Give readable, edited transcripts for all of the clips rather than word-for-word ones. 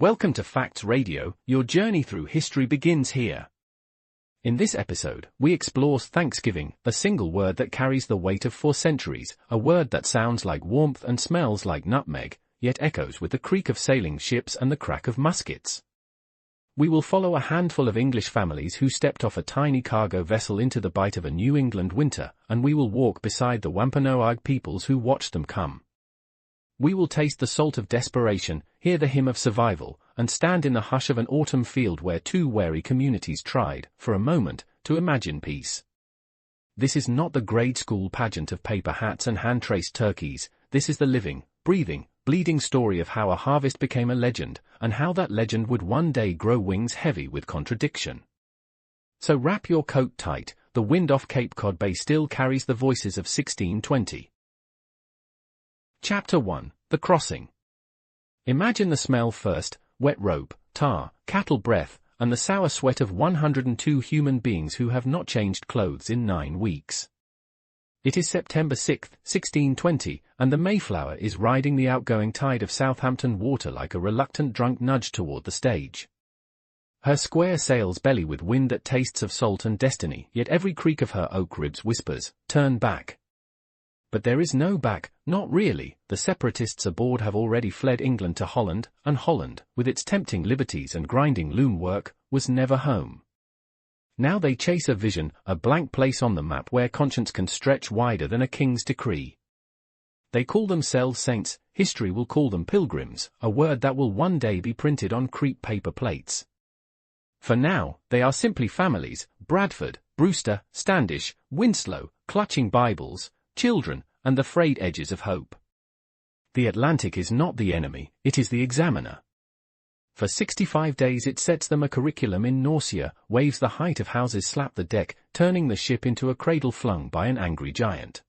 Welcome to Facts Radio, your journey through history begins here. In this episode, we explore Thanksgiving, a single word that carries the weight of 4 centuries, a word that sounds like warmth and smells like nutmeg, yet echoes with the creak of sailing ships and the crack of muskets. We will follow a handful of English families who stepped off a tiny cargo vessel into the bite of a New England winter, and we will walk beside the Wampanoag peoples who watched them come. We will taste the salt of desperation, hear the hymn of survival, and stand in the hush of an autumn field where 2 wary communities tried, for a moment, to imagine peace. This is not the grade school pageant of paper hats and hand-traced turkeys. This is the living, breathing, bleeding story of how a harvest became a legend, and how that legend would one day grow wings heavy with contradiction. So wrap your coat tight, the wind off Cape Cod Bay still carries the voices of 1620. Chapter 1, The Crossing. Imagine the smell first: wet rope, tar, cattle breath, and the sour sweat of 102 human beings who have not changed clothes in 9 weeks. It is September 6, 1620, and the Mayflower is riding the outgoing tide of Southampton water like a reluctant drunk nudge toward the stage. Her square sails belly with wind that tastes of salt and destiny, yet every creak of her oak ribs whispers, "Turn back." But there is no back, not really. The separatists aboard have already fled England to Holland, and Holland, with its tempting liberties and grinding loom work, was never home. Now they chase a vision, a blank place on the map where conscience can stretch wider than a king's decree. They call themselves saints. History will call them pilgrims, a word that will one day be printed on crepe paper plates. For now, they are simply families: Bradford, Brewster, Standish, Winslow, clutching Bibles, children, and the frayed edges of hope. The Atlantic is not the enemy, it is the examiner. For 65 days it sets them a curriculum in nausea, waves the height of houses, slap the deck, turning the ship into a cradle flung by an angry giant.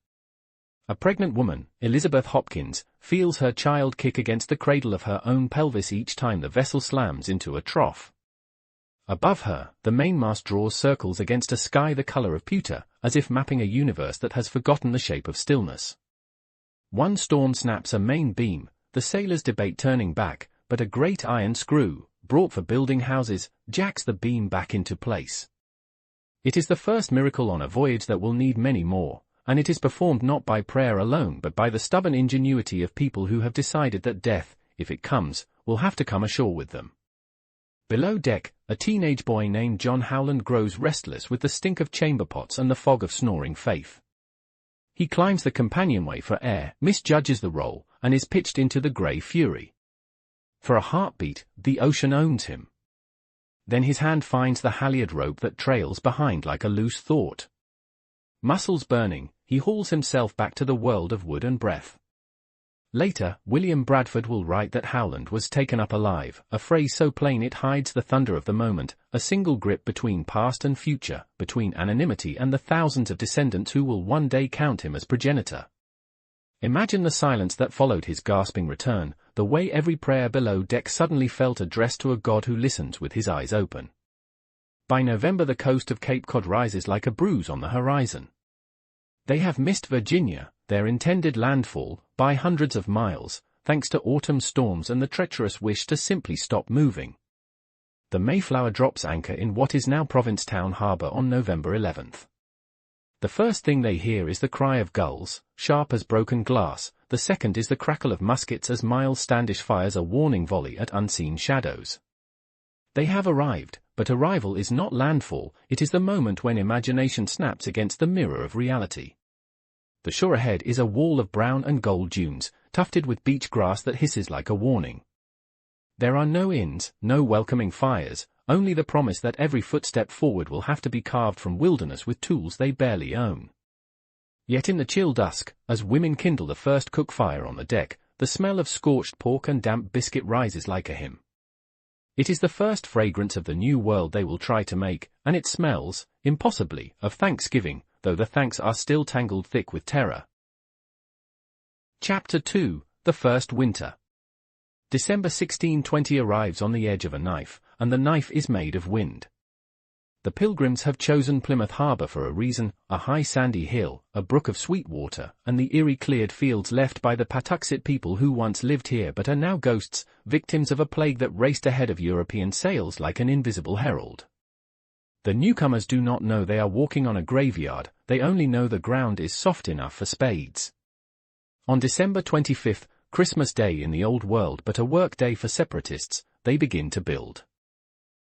A pregnant woman, Elizabeth Hopkins, feels her child kick against the cradle of her own pelvis each time the vessel slams into a trough. Above her, the mainmast draws circles against a sky the color of pewter, as if mapping a universe that has forgotten the shape of stillness. One storm snaps a main beam, the sailors debate turning back, but a great iron screw, brought for building houses, jacks the beam back into place. It is the first miracle on a voyage that will need many more, and it is performed not by prayer alone but by the stubborn ingenuity of people who have decided that death, if it comes, will have to come ashore with them. Below deck, a teenage boy named John Howland grows restless with the stink of chamber pots and the fog of snoring faith. He climbs the companionway for air, misjudges the role, and is pitched into the grey fury. For a heartbeat, the ocean owns him. Then his hand finds the halyard rope that trails behind like a loose thought. Muscles burning, he hauls himself back to the world of wood and breath. Later, William Bradford will write that Howland was taken up alive, a phrase so plain it hides the thunder of the moment, a single grip between past and future, between anonymity and the thousands of descendants who will one day count him as progenitor. Imagine the silence that followed his gasping return, the way every prayer below deck suddenly felt addressed to a God who listens with his eyes open. By November the coast of Cape Cod rises like a bruise on the horizon. They have missed Virginia, their intended landfall, by hundreds of miles, thanks to autumn storms and the treacherous wish to simply stop moving. The Mayflower drops anchor in what is now Provincetown Harbor on November 11th. The first thing they hear is the cry of gulls, sharp as broken glass. The second is the crackle of muskets as Miles Standish fires a warning volley at unseen shadows. They have arrived, but arrival is not landfall, it is the moment when imagination snaps against the mirror of reality. The shore ahead is a wall of brown and gold dunes, tufted with beach grass that hisses like a warning. There are no inns, no welcoming fires, only the promise that every footstep forward will have to be carved from wilderness with tools they barely own. Yet in the chill dusk, as women kindle the first cook fire on the deck, the smell of scorched pork and damp biscuit rises like a hymn. It is the first fragrance of the new world they will try to make, and it smells, impossibly, of Thanksgiving, though the thanks are still tangled thick with terror. Chapter 2, The First Winter. December 1620 arrives on the edge of a knife, and the knife is made of wind. The Pilgrims have chosen Plymouth Harbour for a reason: a high sandy hill, a brook of sweet water, and the eerie cleared fields left by the Patuxet people who once lived here but are now ghosts, victims of a plague that raced ahead of European sails like an invisible herald. The newcomers do not know they are walking on a graveyard, they only know the ground is soft enough for spades. On December 25th, Christmas Day in the Old World but a work day for separatists, they begin to build.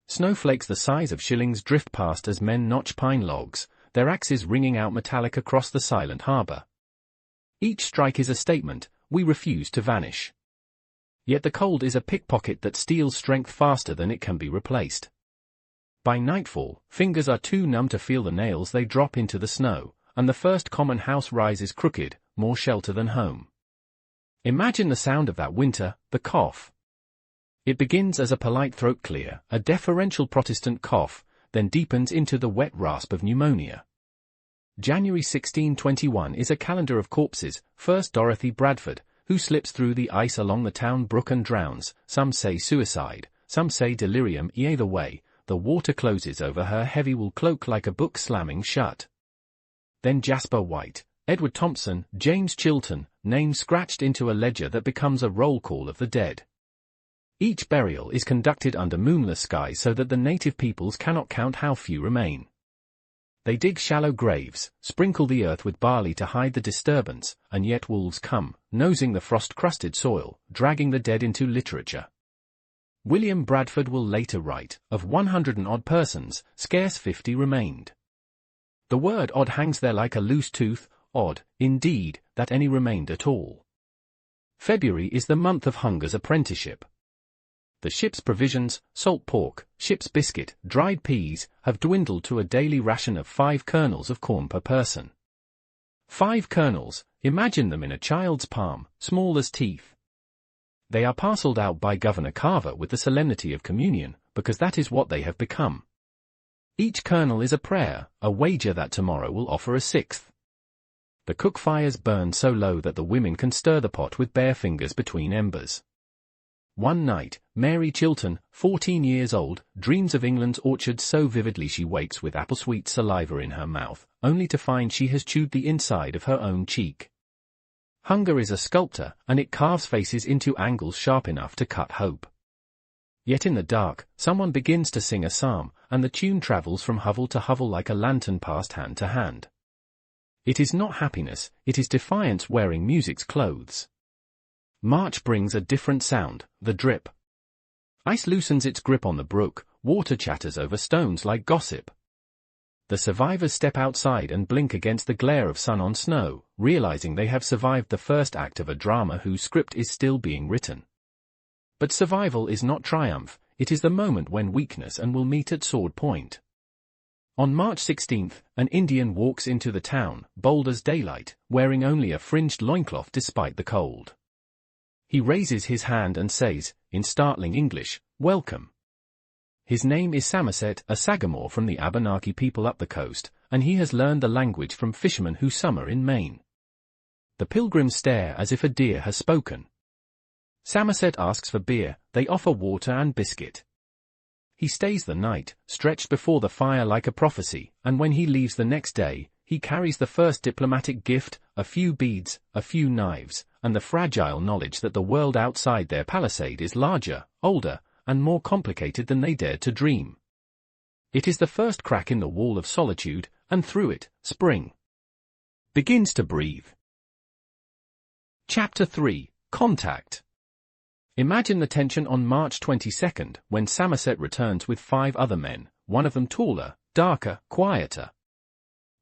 Snowflakes the size of shillings drift past as men notch pine logs, their axes ringing out metallic across the silent harbour. Each strike is a statement: we refuse to vanish. Yet the cold is a pickpocket that steals strength faster than it can be replaced. By nightfall, fingers are too numb to feel the nails they drop into the snow, and the first common house rises crooked, more shelter than home. Imagine the sound of that winter, the cough. It begins as a polite throat clear, a deferential Protestant cough, then deepens into the wet rasp of pneumonia. January 1621 is a calendar of corpses. First Dorothy Bradford, who slips through the ice along the town brook and drowns. Some say suicide, some say delirium. Either way, the water closes over her heavy wool cloak like a book slamming shut. Then Jasper White, Edward Thompson, James Chilton, names scratched into a ledger that becomes a roll call of the dead. Each burial is conducted under moonless skies so that the native peoples cannot count how few remain. They dig shallow graves, sprinkle the earth with barley to hide the disturbance, and yet wolves come, nosing the frost-crusted soil, dragging the dead into literature. William Bradford will later write, of 100-odd persons, scarce 50 remained. The word odd hangs there like a loose tooth, odd, indeed, that any remained at all. February is the month of hunger's apprenticeship. The ship's provisions, salt pork, ship's biscuit, dried peas, have dwindled to a daily ration of 5 kernels of corn per person. 5 kernels, imagine them in a child's palm, small as teeth. They are parcelled out by Governor Carver with the solemnity of communion, because that is what they have become. Each kernel is a prayer, a wager that tomorrow will offer a 6th. The cook fires burn so low that the women can stir the pot with bare fingers between embers. One night, Mary Chilton, 14 years old, dreams of England's orchards so vividly she wakes with apple-sweet saliva in her mouth, only to find she has chewed the inside of her own cheek. Hunger is a sculptor, and it carves faces into angles sharp enough to cut hope. Yet in the dark, someone begins to sing a psalm, and the tune travels from hovel to hovel like a lantern passed hand to hand. It is not happiness, it is defiance wearing music's clothes. March brings a different sound, the drip. Ice loosens its grip on the brook, water chatters over stones like gossip. The survivors step outside and blink against the glare of sun on snow, realizing they have survived the first act of a drama whose script is still being written. But survival is not triumph, it is the moment when weakness and will meet at sword point. On March 16th, an Indian walks into the town, bold as daylight, wearing only a fringed loincloth despite the cold. He raises his hand and says, in startling English, "Welcome." His name is Samoset, a Sagamore from the Abenaki people up the coast, and he has learned the language from fishermen who summer in Maine. The pilgrims stare as if a deer has spoken. Samoset asks for beer, they offer water and biscuit. He stays the night, stretched before the fire like a prophecy, and when he leaves the next day, he carries the first diplomatic gift, a few beads, a few knives, and the fragile knowledge that the world outside their palisade is larger, older, and more complicated than they dared to dream. It is the first crack in the wall of solitude, and through it, spring begins to breathe. Chapter 3, Contact. Imagine the tension on March 22nd, when Samoset returns with 5 other men, one of them taller, darker, quieter.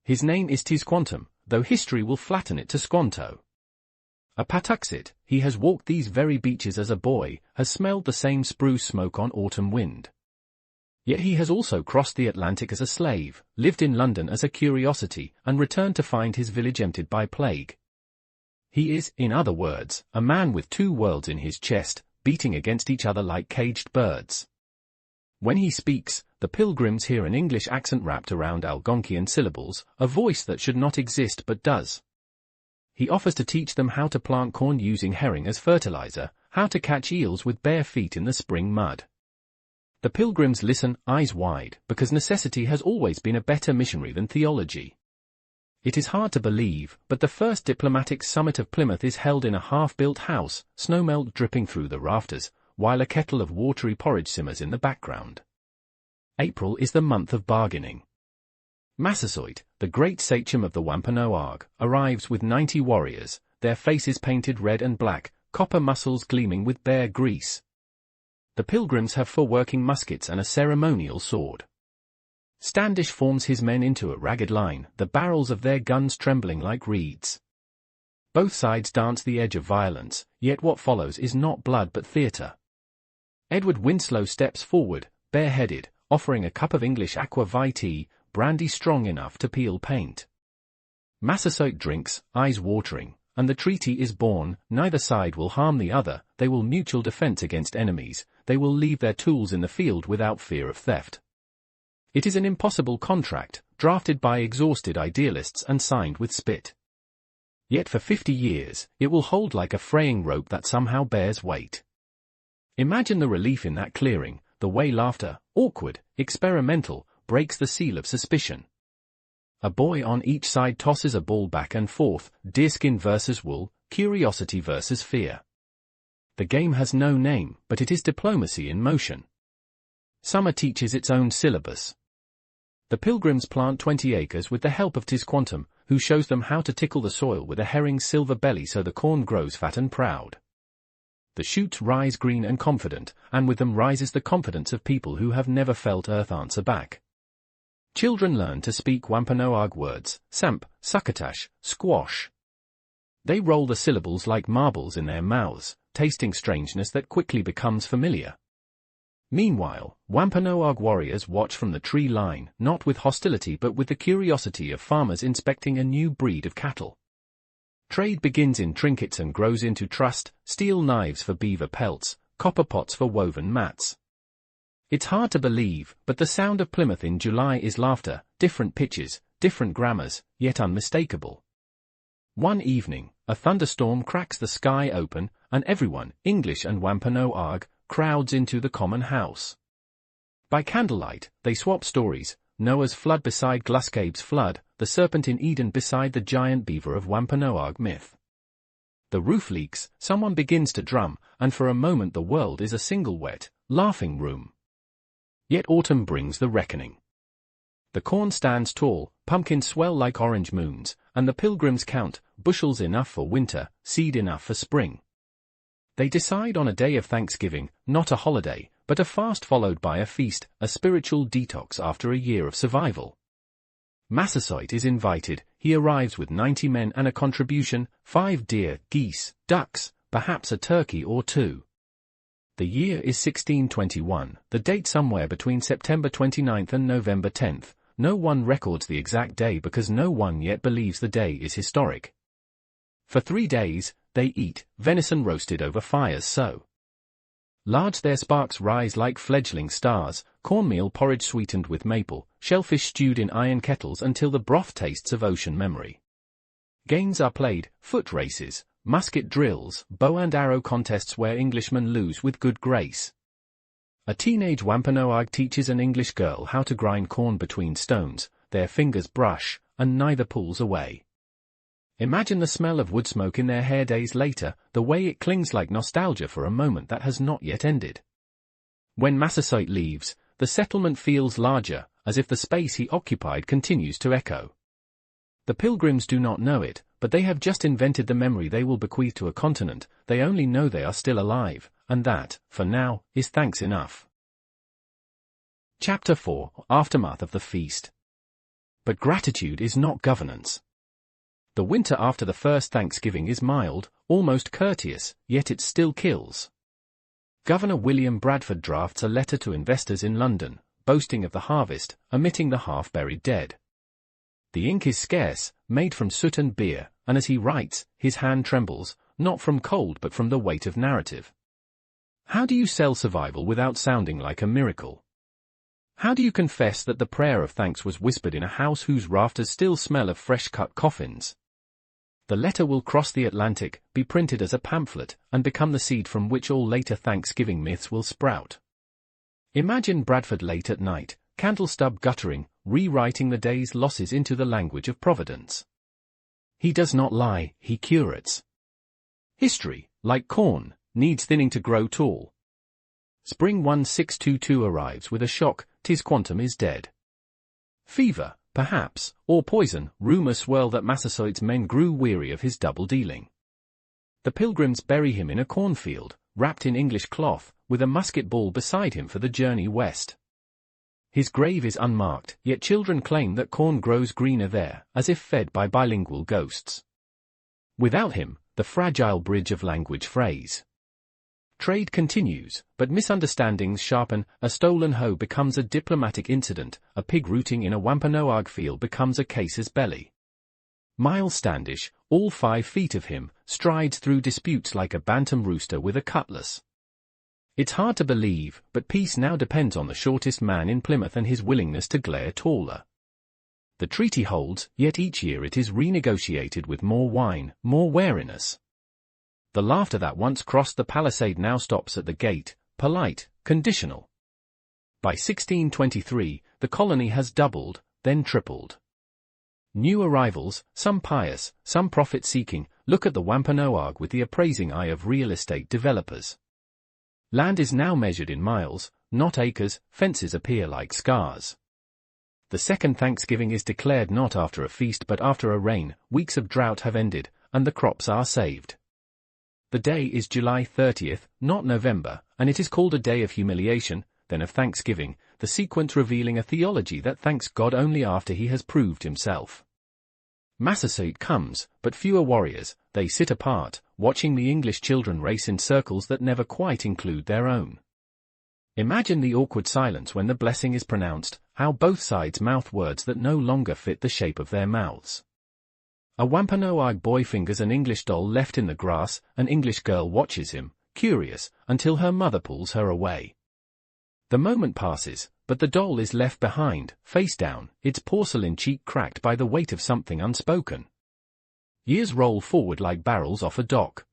His name is Tisquantum, though history will flatten it to Squanto. A Patuxet, he has walked these very beaches as a boy, has smelled the same spruce smoke on autumn wind. Yet he has also crossed the Atlantic as a slave, lived in London as a curiosity, and returned to find his village emptied by plague. He is, in other words, a man with 2 worlds in his chest, beating against each other like caged birds. When he speaks, the pilgrims hear an English accent wrapped around Algonquian syllables, a voice that should not exist but does. He offers to teach them how to plant corn using herring as fertilizer, how to catch eels with bare feet in the spring mud. The pilgrims listen, eyes wide, because necessity has always been a better missionary than theology. It is hard to believe, but the first diplomatic summit of Plymouth is held in a half-built house, snowmelt dripping through the rafters, while a kettle of watery porridge simmers in the background. April is the month of bargaining. Massasoit, the great sachem of the Wampanoag, arrives with 90 warriors, their faces painted red and black, copper muscles gleaming with bear grease. The pilgrims have for working muskets and a ceremonial sword. Standish forms his men into a ragged line, the barrels of their guns trembling like reeds. Both sides dance the edge of violence, yet what follows is not blood but theatre. Edward Winslow steps forward, bareheaded, offering a cup of English aqua vitae, brandy strong enough to peel paint. Massasoit drinks, eyes watering, and the treaty is born. Neither side will harm the other, they will mutual defense against enemies, they will leave their tools in the field without fear of theft. It is an impossible contract, drafted by exhausted idealists and signed with spit. Yet for 50 years, it will hold like a fraying rope that somehow bears weight. Imagine the relief in that clearing, the way laughter, awkward, experimental, breaks the seal of suspicion. A boy on each side tosses a ball back and forth, deerskin versus wool, curiosity versus fear. The game has no name, but it is diplomacy in motion. Summer teaches its own syllabus. The pilgrims plant 20 acres with the help of Tisquantum, who shows them how to tickle the soil with a herring's silver belly so the corn grows fat and proud. The shoots rise green and confident, and with them rises the confidence of people who have never felt earth answer back. Children learn to speak Wampanoag words, samp, succotash, squash. They roll the syllables like marbles in their mouths, tasting strangeness that quickly becomes familiar. Meanwhile, Wampanoag warriors watch from the tree line, not with hostility but with the curiosity of farmers inspecting a new breed of cattle. Trade begins in trinkets and grows into trust, steel knives for beaver pelts, copper pots for woven mats. It's hard to believe, but the sound of Plymouth in July is laughter, different pitches, different grammars, yet unmistakable. One evening, a thunderstorm cracks the sky open, and everyone, English and Wampanoag, crowds into the common house. By candlelight, they swap stories, Noah's flood beside Gluscabe's flood, the serpent in Eden beside the giant beaver of Wampanoag myth. The roof leaks, someone begins to drum, and for a moment the world is a single wet, laughing room. Yet autumn brings the reckoning. The corn stands tall, pumpkins swell like orange moons, and the pilgrims count, bushels enough for winter, seed enough for spring. They decide on a day of Thanksgiving, not a holiday, but a fast followed by a feast, a spiritual detox after a year of survival. Massasoit is invited, he arrives with 90 men and a contribution, 5 deer, geese, ducks, perhaps a turkey or two. The year is 1621, the date somewhere between September 29th and November 10th. No one records the exact day because no one yet believes the day is historic. For 3 days, they eat, venison roasted over fires so large their sparks rise like fledgling stars, cornmeal porridge sweetened with maple, shellfish stewed in iron kettles until the broth tastes of ocean memory. Games are played, foot races, musket drills, bow and arrow contests where Englishmen lose with good grace. A teenage Wampanoag teaches an English girl how to grind corn between stones, their fingers brush, and neither pulls away. Imagine the smell of wood smoke in their hair days later, the way it clings like nostalgia for a moment that has not yet ended. When Massasoit leaves, the settlement feels larger, as if the space he occupied continues to echo. The pilgrims do not know it, but they have just invented the memory they will bequeath to a continent. They only know they are still alive, and that, for now, is thanks enough. Chapter 4, Aftermath of the Feast. But gratitude is not governance. The winter after the first Thanksgiving is mild, almost courteous, yet it still kills. Governor William Bradford drafts a letter to investors in London, boasting of the harvest, omitting the half-buried dead. The ink is scarce, made from soot and beer, and as he writes, his hand trembles, not from cold but from the weight of narrative. How do you sell survival without sounding like a miracle? How do you confess that the prayer of thanks was whispered in a house whose rafters still smell of fresh-cut coffins? The letter will cross the Atlantic, be printed as a pamphlet, and become the seed from which all later Thanksgiving myths will sprout. Imagine Bradford late at night, candle stub guttering, rewriting the day's losses into the language of Providence. He does not lie, he curates. History, like corn, needs thinning to grow tall. Spring 1622 arrives with a shock, 'tis quantum is dead. Fever, perhaps, or poison, rumours swirl that Massasoit's men grew weary of his double-dealing. The pilgrims bury him in a cornfield, wrapped in English cloth, with a musket ball beside him for the journey west. His grave is unmarked, yet children claim that corn grows greener there, as if fed by bilingual ghosts. Without him, the fragile bridge of language frays. Trade continues, but misunderstandings sharpen, a stolen hoe becomes a diplomatic incident, a pig rooting in a Wampanoag field becomes a casus belli. Miles Standish, all 5 feet of him, strides through disputes like a bantam rooster with a cutlass. It's hard to believe, but peace now depends on the shortest man in Plymouth and his willingness to glare taller. The treaty holds, yet each year it is renegotiated with more wine, more wariness. The laughter that once crossed the palisade now stops at the gate, polite, conditional. By 1623, the colony has doubled, then tripled. New arrivals, some pious, some profit-seeking, look at the Wampanoag with the appraising eye of real estate developers. Land is now measured in miles, not acres, fences appear like scars. The second Thanksgiving is declared not after a feast but after a rain, weeks of drought have ended, and the crops are saved. The day is July 30th, not November, and it is called a day of humiliation, then of thanksgiving, the sequence revealing a theology that thanks God only after he has proved himself. Massasoit comes, but fewer warriors, they sit apart, watching the English children race in circles that never quite include their own. Imagine the awkward silence when the blessing is pronounced, how both sides mouth words that no longer fit the shape of their mouths. A Wampanoag boy fingers an English doll left in the grass, an English girl watches him, curious, until her mother pulls her away. The moment passes, but the doll is left behind, face down, its porcelain cheek cracked by the weight of something unspoken. Years roll forward like barrels off a dock.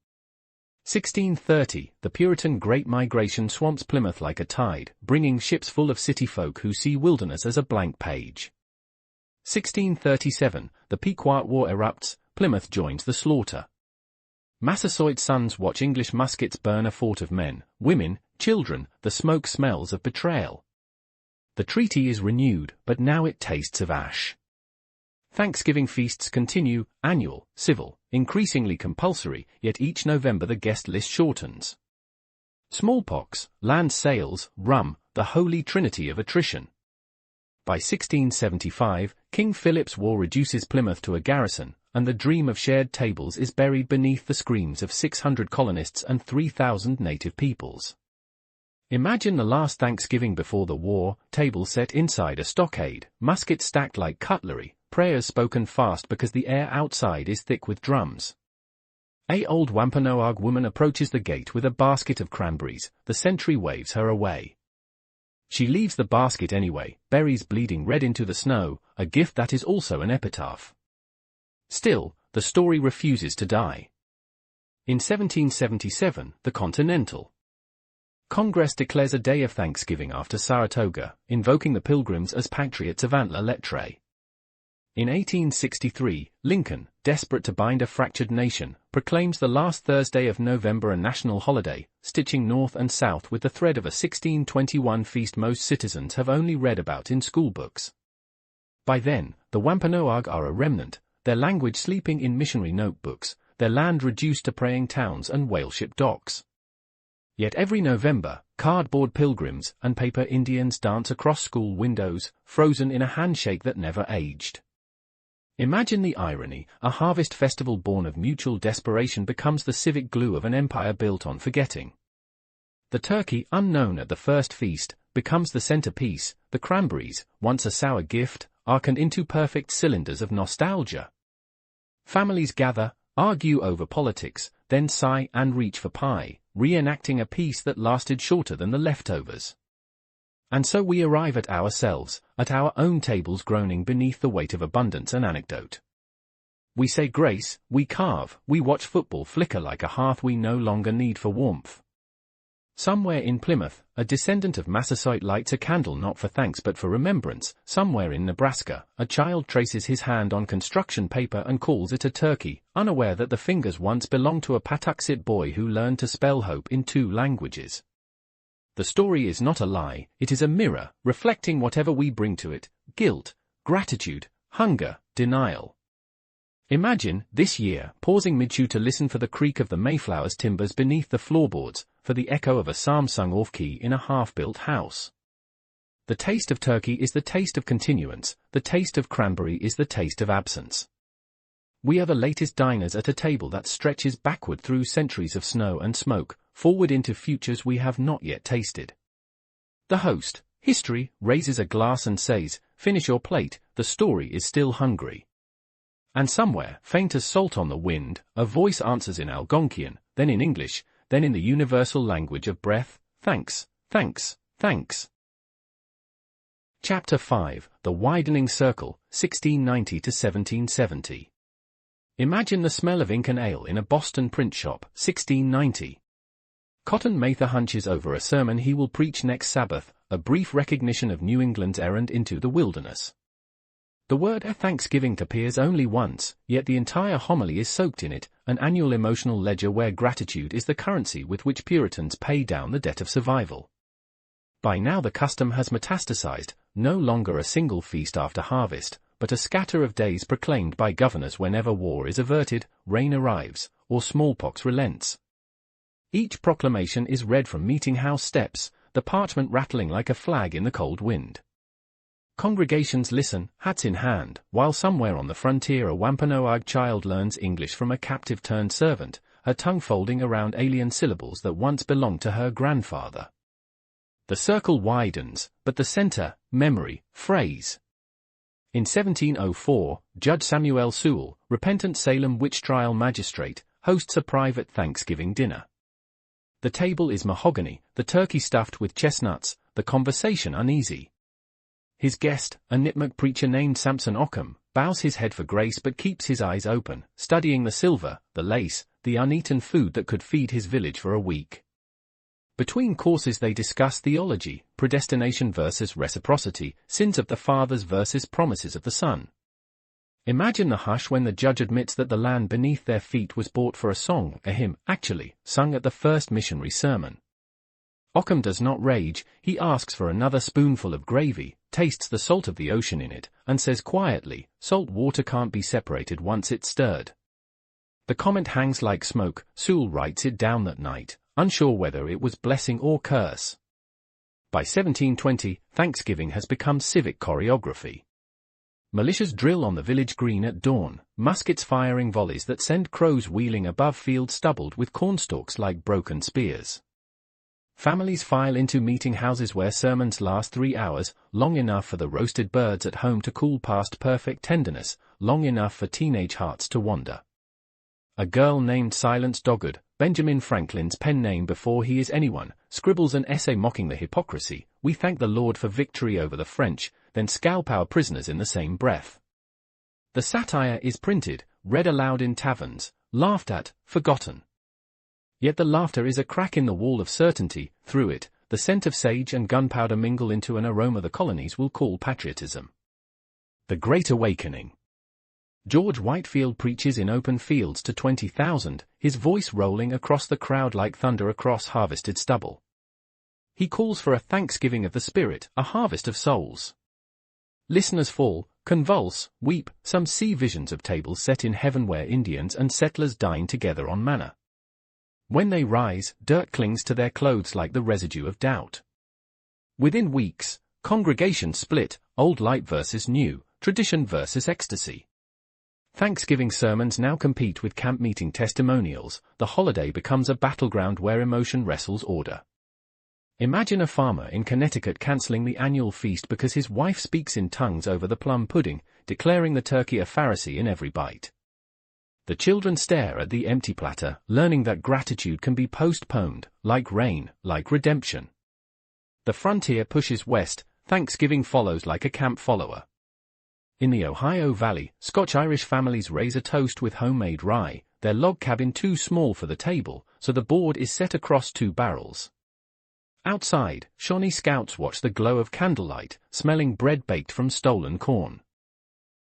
1630, the Puritan Great Migration swamps Plymouth like a tide, bringing ships full of city folk who see wilderness as a blank page. 1637, the Pequot War erupts, Plymouth joins the slaughter. Massasoit's sons watch English muskets burn a fort of men, women, children, the smoke smells of betrayal. The treaty is renewed, but now it tastes of ash. Thanksgiving feasts continue, annual, civil, increasingly compulsory, yet each November the guest list shortens. Smallpox, land sales, rum, the holy trinity of attrition. By 1675, King Philip's War reduces Plymouth to a garrison, and the dream of shared tables is buried beneath the screams of 600 colonists and 3,000 native peoples. Imagine the last Thanksgiving before the war, table set inside a stockade, muskets stacked like cutlery, prayers spoken fast because the air outside is thick with drums. A old Wampanoag woman approaches the gate with a basket of cranberries, the sentry waves her away. She leaves the basket anyway, berries bleeding red into the snow, a gift that is also an epitaph. Still, the story refuses to die. In 1777, the Continental Congress declares a day of Thanksgiving after Saratoga, invoking the Pilgrims as patriots of antler lettre. In 1863, Lincoln, desperate to bind a fractured nation, proclaims the last Thursday of November a national holiday, stitching North and South with the thread of a 1621 feast most citizens have only read about in schoolbooks. By then, the Wampanoag are a remnant, their language sleeping in missionary notebooks, their land reduced to praying towns and whaleship docks. Yet every November, cardboard pilgrims and paper Indians dance across school windows, frozen in a handshake that never aged. Imagine the irony, a harvest festival born of mutual desperation becomes the civic glue of an empire built on forgetting. The turkey, unknown at the first feast, becomes the centerpiece, the cranberries, once a sour gift, arced into perfect cylinders of nostalgia. Families gather, argue over politics, then sigh and reach for pie, reenacting a piece that lasted shorter than the leftovers. And so we arrive at ourselves, at our own tables groaning beneath the weight of abundance and anecdote. We say grace, we carve, we watch football flicker like a hearth we no longer need for warmth. Somewhere in Plymouth, a descendant of Massasoit lights a candle not for thanks but for remembrance. Somewhere in Nebraska, a child traces his hand on construction paper and calls it a turkey, unaware that the fingers once belonged to a Patuxet boy who learned to spell hope in 2 languages. The story is not a lie, it is a mirror, reflecting whatever we bring to it: guilt, gratitude, hunger, denial. Imagine, this year, pausing mid-chew to listen for the creak of the Mayflower's timbers beneath the floorboards, for the echo of a psalm sung off-key in a half-built house. The taste of turkey is the taste of continuance, the taste of cranberry is the taste of absence. We are the latest diners at a table that stretches backward through centuries of snow and smoke, forward into futures we have not yet tasted. The host, history, raises a glass and says, "Finish your plate, the story is still hungry." And somewhere, faint as salt on the wind, a voice answers in Algonquian, then in English, then in the universal language of breath: "Thanks, thanks, thanks." Chapter 5, The Widening Circle, 1690 to 1770. Imagine the smell of ink and ale in a Boston print shop, 1690. Cotton Mather hunches over a sermon he will preach next Sabbath, a brief recognition of New England's errand into the wilderness. The word Thanksgiving appears only once, yet the entire homily is soaked in it, an annual emotional ledger where gratitude is the currency with which Puritans pay down the debt of survival. By now the custom has metastasized, no longer a single feast after harvest, but a scatter of days proclaimed by governors whenever war is averted, rain arrives, or smallpox relents. Each proclamation is read from meeting-house steps, the parchment rattling like a flag in the cold wind. Congregations listen, hats in hand, while somewhere on the frontier a Wampanoag child learns English from a captive-turned-servant, her tongue folding around alien syllables that once belonged to her grandfather. The circle widens, but the center, memory, phrase. In 1704, Judge Samuel Sewell, repentant Salem witch trial magistrate, hosts a private Thanksgiving dinner. The table is mahogany, the turkey stuffed with chestnuts, the conversation uneasy. His guest, a Nipmuc preacher named Samson Occam, bows his head for grace but keeps his eyes open, studying the silver, the lace, the uneaten food that could feed his village for a week. Between courses they discuss theology, predestination versus reciprocity, sins of the fathers versus promises of the son. Imagine the hush when the judge admits that the land beneath their feet was bought for a song, a hymn, actually, sung at the first missionary sermon. Occam does not rage, he asks for another spoonful of gravy, tastes the salt of the ocean in it, and says quietly, "Salt water can't be separated once it's stirred." The comment hangs like smoke. Sewell writes it down that night, unsure whether it was blessing or curse. By 1720, Thanksgiving has become civic choreography. Militias drill on the village green at dawn, muskets firing volleys that send crows wheeling above fields stubbled with cornstalks like broken spears. Families file into meeting houses where sermons last 3 hours, long enough for the roasted birds at home to cool past perfect tenderness, long enough for teenage hearts to wander. A girl named Silence Doggett, Benjamin Franklin's pen name before he is anyone, scribbles an essay mocking the hypocrisy. "We thank the Lord for victory over the French, then scalp our prisoners in the same breath." The satire is printed, read aloud in taverns, laughed at, forgotten. Yet the laughter is a crack in the wall of certainty. Through it, the scent of sage and gunpowder mingle into an aroma the colonies will call patriotism. The Great Awakening. George Whitefield preaches in open fields to 20,000, his voice rolling across the crowd like thunder across harvested stubble. He calls for a thanksgiving of the spirit, a harvest of souls. Listeners fall, convulse, weep. Some see visions of tables set in heaven where Indians and settlers dine together on manna. When they rise, dirt clings to their clothes like the residue of doubt. Within weeks, congregations split, old light versus new, tradition versus ecstasy. Thanksgiving sermons now compete with camp meeting testimonials. The holiday becomes a battleground where emotion wrestles order. Imagine a farmer in Connecticut canceling the annual feast because his wife speaks in tongues over the plum pudding, declaring the turkey a Pharisee in every bite. The children stare at the empty platter, learning that gratitude can be postponed, like rain, like redemption. The frontier pushes west, Thanksgiving follows like a camp follower. In the Ohio Valley, Scotch-Irish families raise a toast with homemade rye, their log cabin too small for the table, so the board is set across 2 barrels. Outside, Shawnee scouts watch the glow of candlelight, smelling bread baked from stolen corn.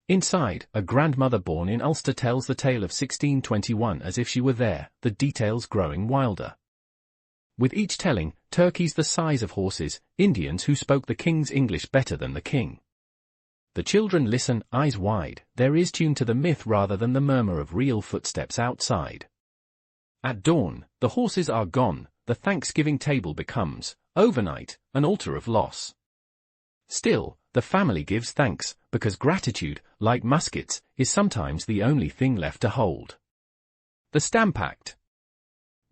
Inside, a grandmother born in Ulster tells the tale of 1621 as if she were there, the details growing wilder. With each telling, turkeys the size of horses, Indians who spoke the king's English better than the king. The children listen, eyes wide, their ears tuned to the myth rather than the murmur of real footsteps outside. At dawn, the horses are gone, the Thanksgiving table becomes, overnight, an altar of loss. Still, the family gives thanks, because gratitude, like muskets, is sometimes the only thing left to hold. The Stamp Act.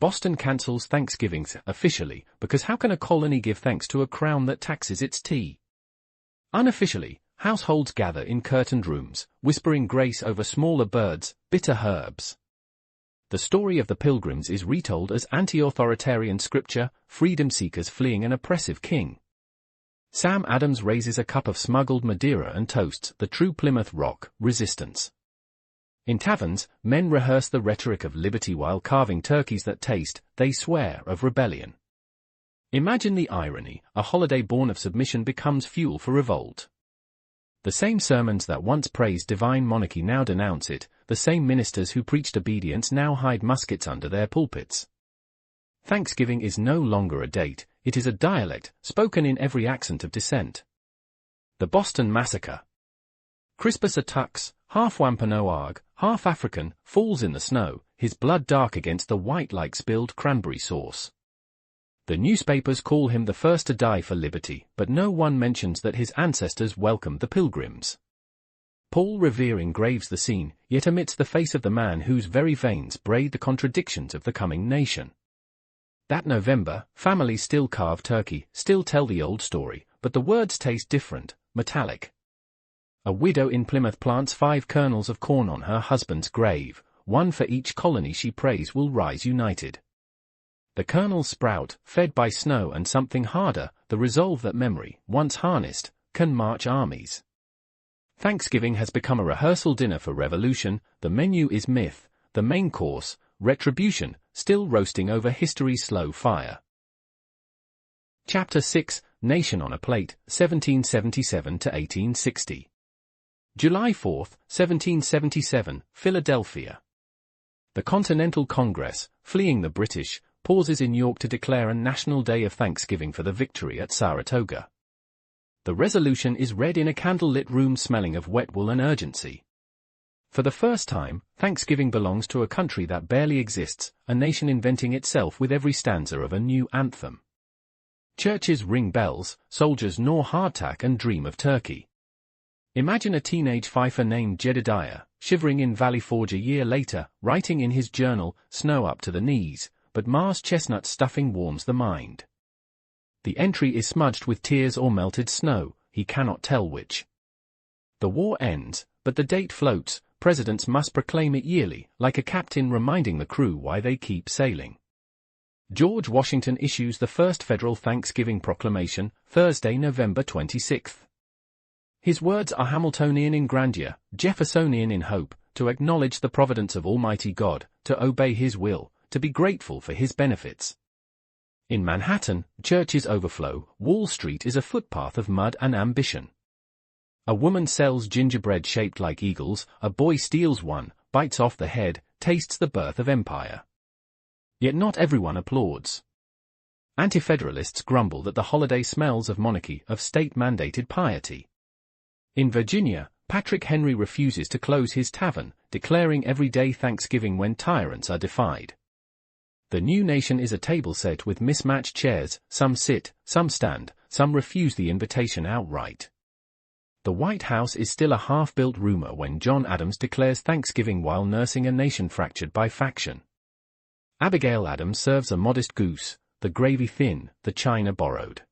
Boston cancels Thanksgivings officially, because how can a colony give thanks to a crown that taxes its tea? Unofficially, households gather in curtained rooms, whispering grace over smaller birds, bitter herbs. The story of the Pilgrims is retold as anti-authoritarian scripture, freedom seekers fleeing an oppressive king. Sam Adams raises a cup of smuggled Madeira and toasts the true Plymouth Rock, resistance. In taverns, men rehearse the rhetoric of liberty while carving turkeys that taste, they swear, of rebellion. Imagine the irony, a holiday born of submission becomes fuel for revolt. The same sermons that once praised divine monarchy now denounce it, the same ministers who preached obedience now hide muskets under their pulpits. Thanksgiving is no longer a date, it is a dialect, spoken in every accent of dissent. The Boston Massacre. Crispus Attucks, half Wampanoag, half African, falls in the snow, his blood dark against the white like spilled cranberry sauce. The newspapers call him the first to die for liberty, but no one mentions that his ancestors welcomed the Pilgrims. Paul Revere engraves the scene, yet omits the face of the man whose very veins braid the contradictions of the coming nation. That November, families still carve turkey, still tell the old story, but the words taste different, metallic. A widow in Plymouth plants 5 kernels of corn on her husband's grave, one for each colony she prays will rise united. The kernels sprout, fed by snow and something harder, the resolve that memory, once harnessed, can march armies. Thanksgiving has become a rehearsal dinner for revolution, the menu is myth, the main course, retribution, still roasting over history's slow fire. Chapter 6, Nation on a Plate, 1777 to 1860. July 4, 1777, Philadelphia. The Continental Congress, fleeing the British, pauses in York to declare a national day of thanksgiving for the victory at Saratoga. The resolution is read in a candle-lit room smelling of wet wool and urgency. For the first time, Thanksgiving belongs to a country that barely exists, a nation inventing itself with every stanza of a new anthem. Churches ring bells, soldiers gnaw hardtack and dream of turkey. Imagine a teenage fifer named Jedediah, shivering in Valley Forge a year later, writing in his journal, snow up to the knees, but Mars chestnut stuffing warms the mind. The entry is smudged with tears or melted snow, he cannot tell which. The war ends, but the date floats, presidents must proclaim it yearly, like a captain reminding the crew why they keep sailing. George Washington issues the first federal Thanksgiving proclamation, Thursday, November 26. His words are Hamiltonian in grandeur, Jeffersonian in hope, to acknowledge the providence of Almighty God, to obey His will, to be grateful for His benefits. In Manhattan, churches overflow, Wall Street is a footpath of mud and ambition. A woman sells gingerbread shaped like eagles, a boy steals one, bites off the head, tastes the birth of empire. Yet not everyone applauds. Anti-federalists grumble that the holiday smells of monarchy, of state-mandated piety. In Virginia, Patrick Henry refuses to close his tavern, declaring everyday Thanksgiving when tyrants are defied. The new nation is a table set with mismatched chairs, some sit, some stand, some refuse the invitation outright. The White House is still a half-built rumor when John Adams declares Thanksgiving while nursing a nation fractured by faction. Abigail Adams serves a modest goose, the gravy thin, the china borrowed.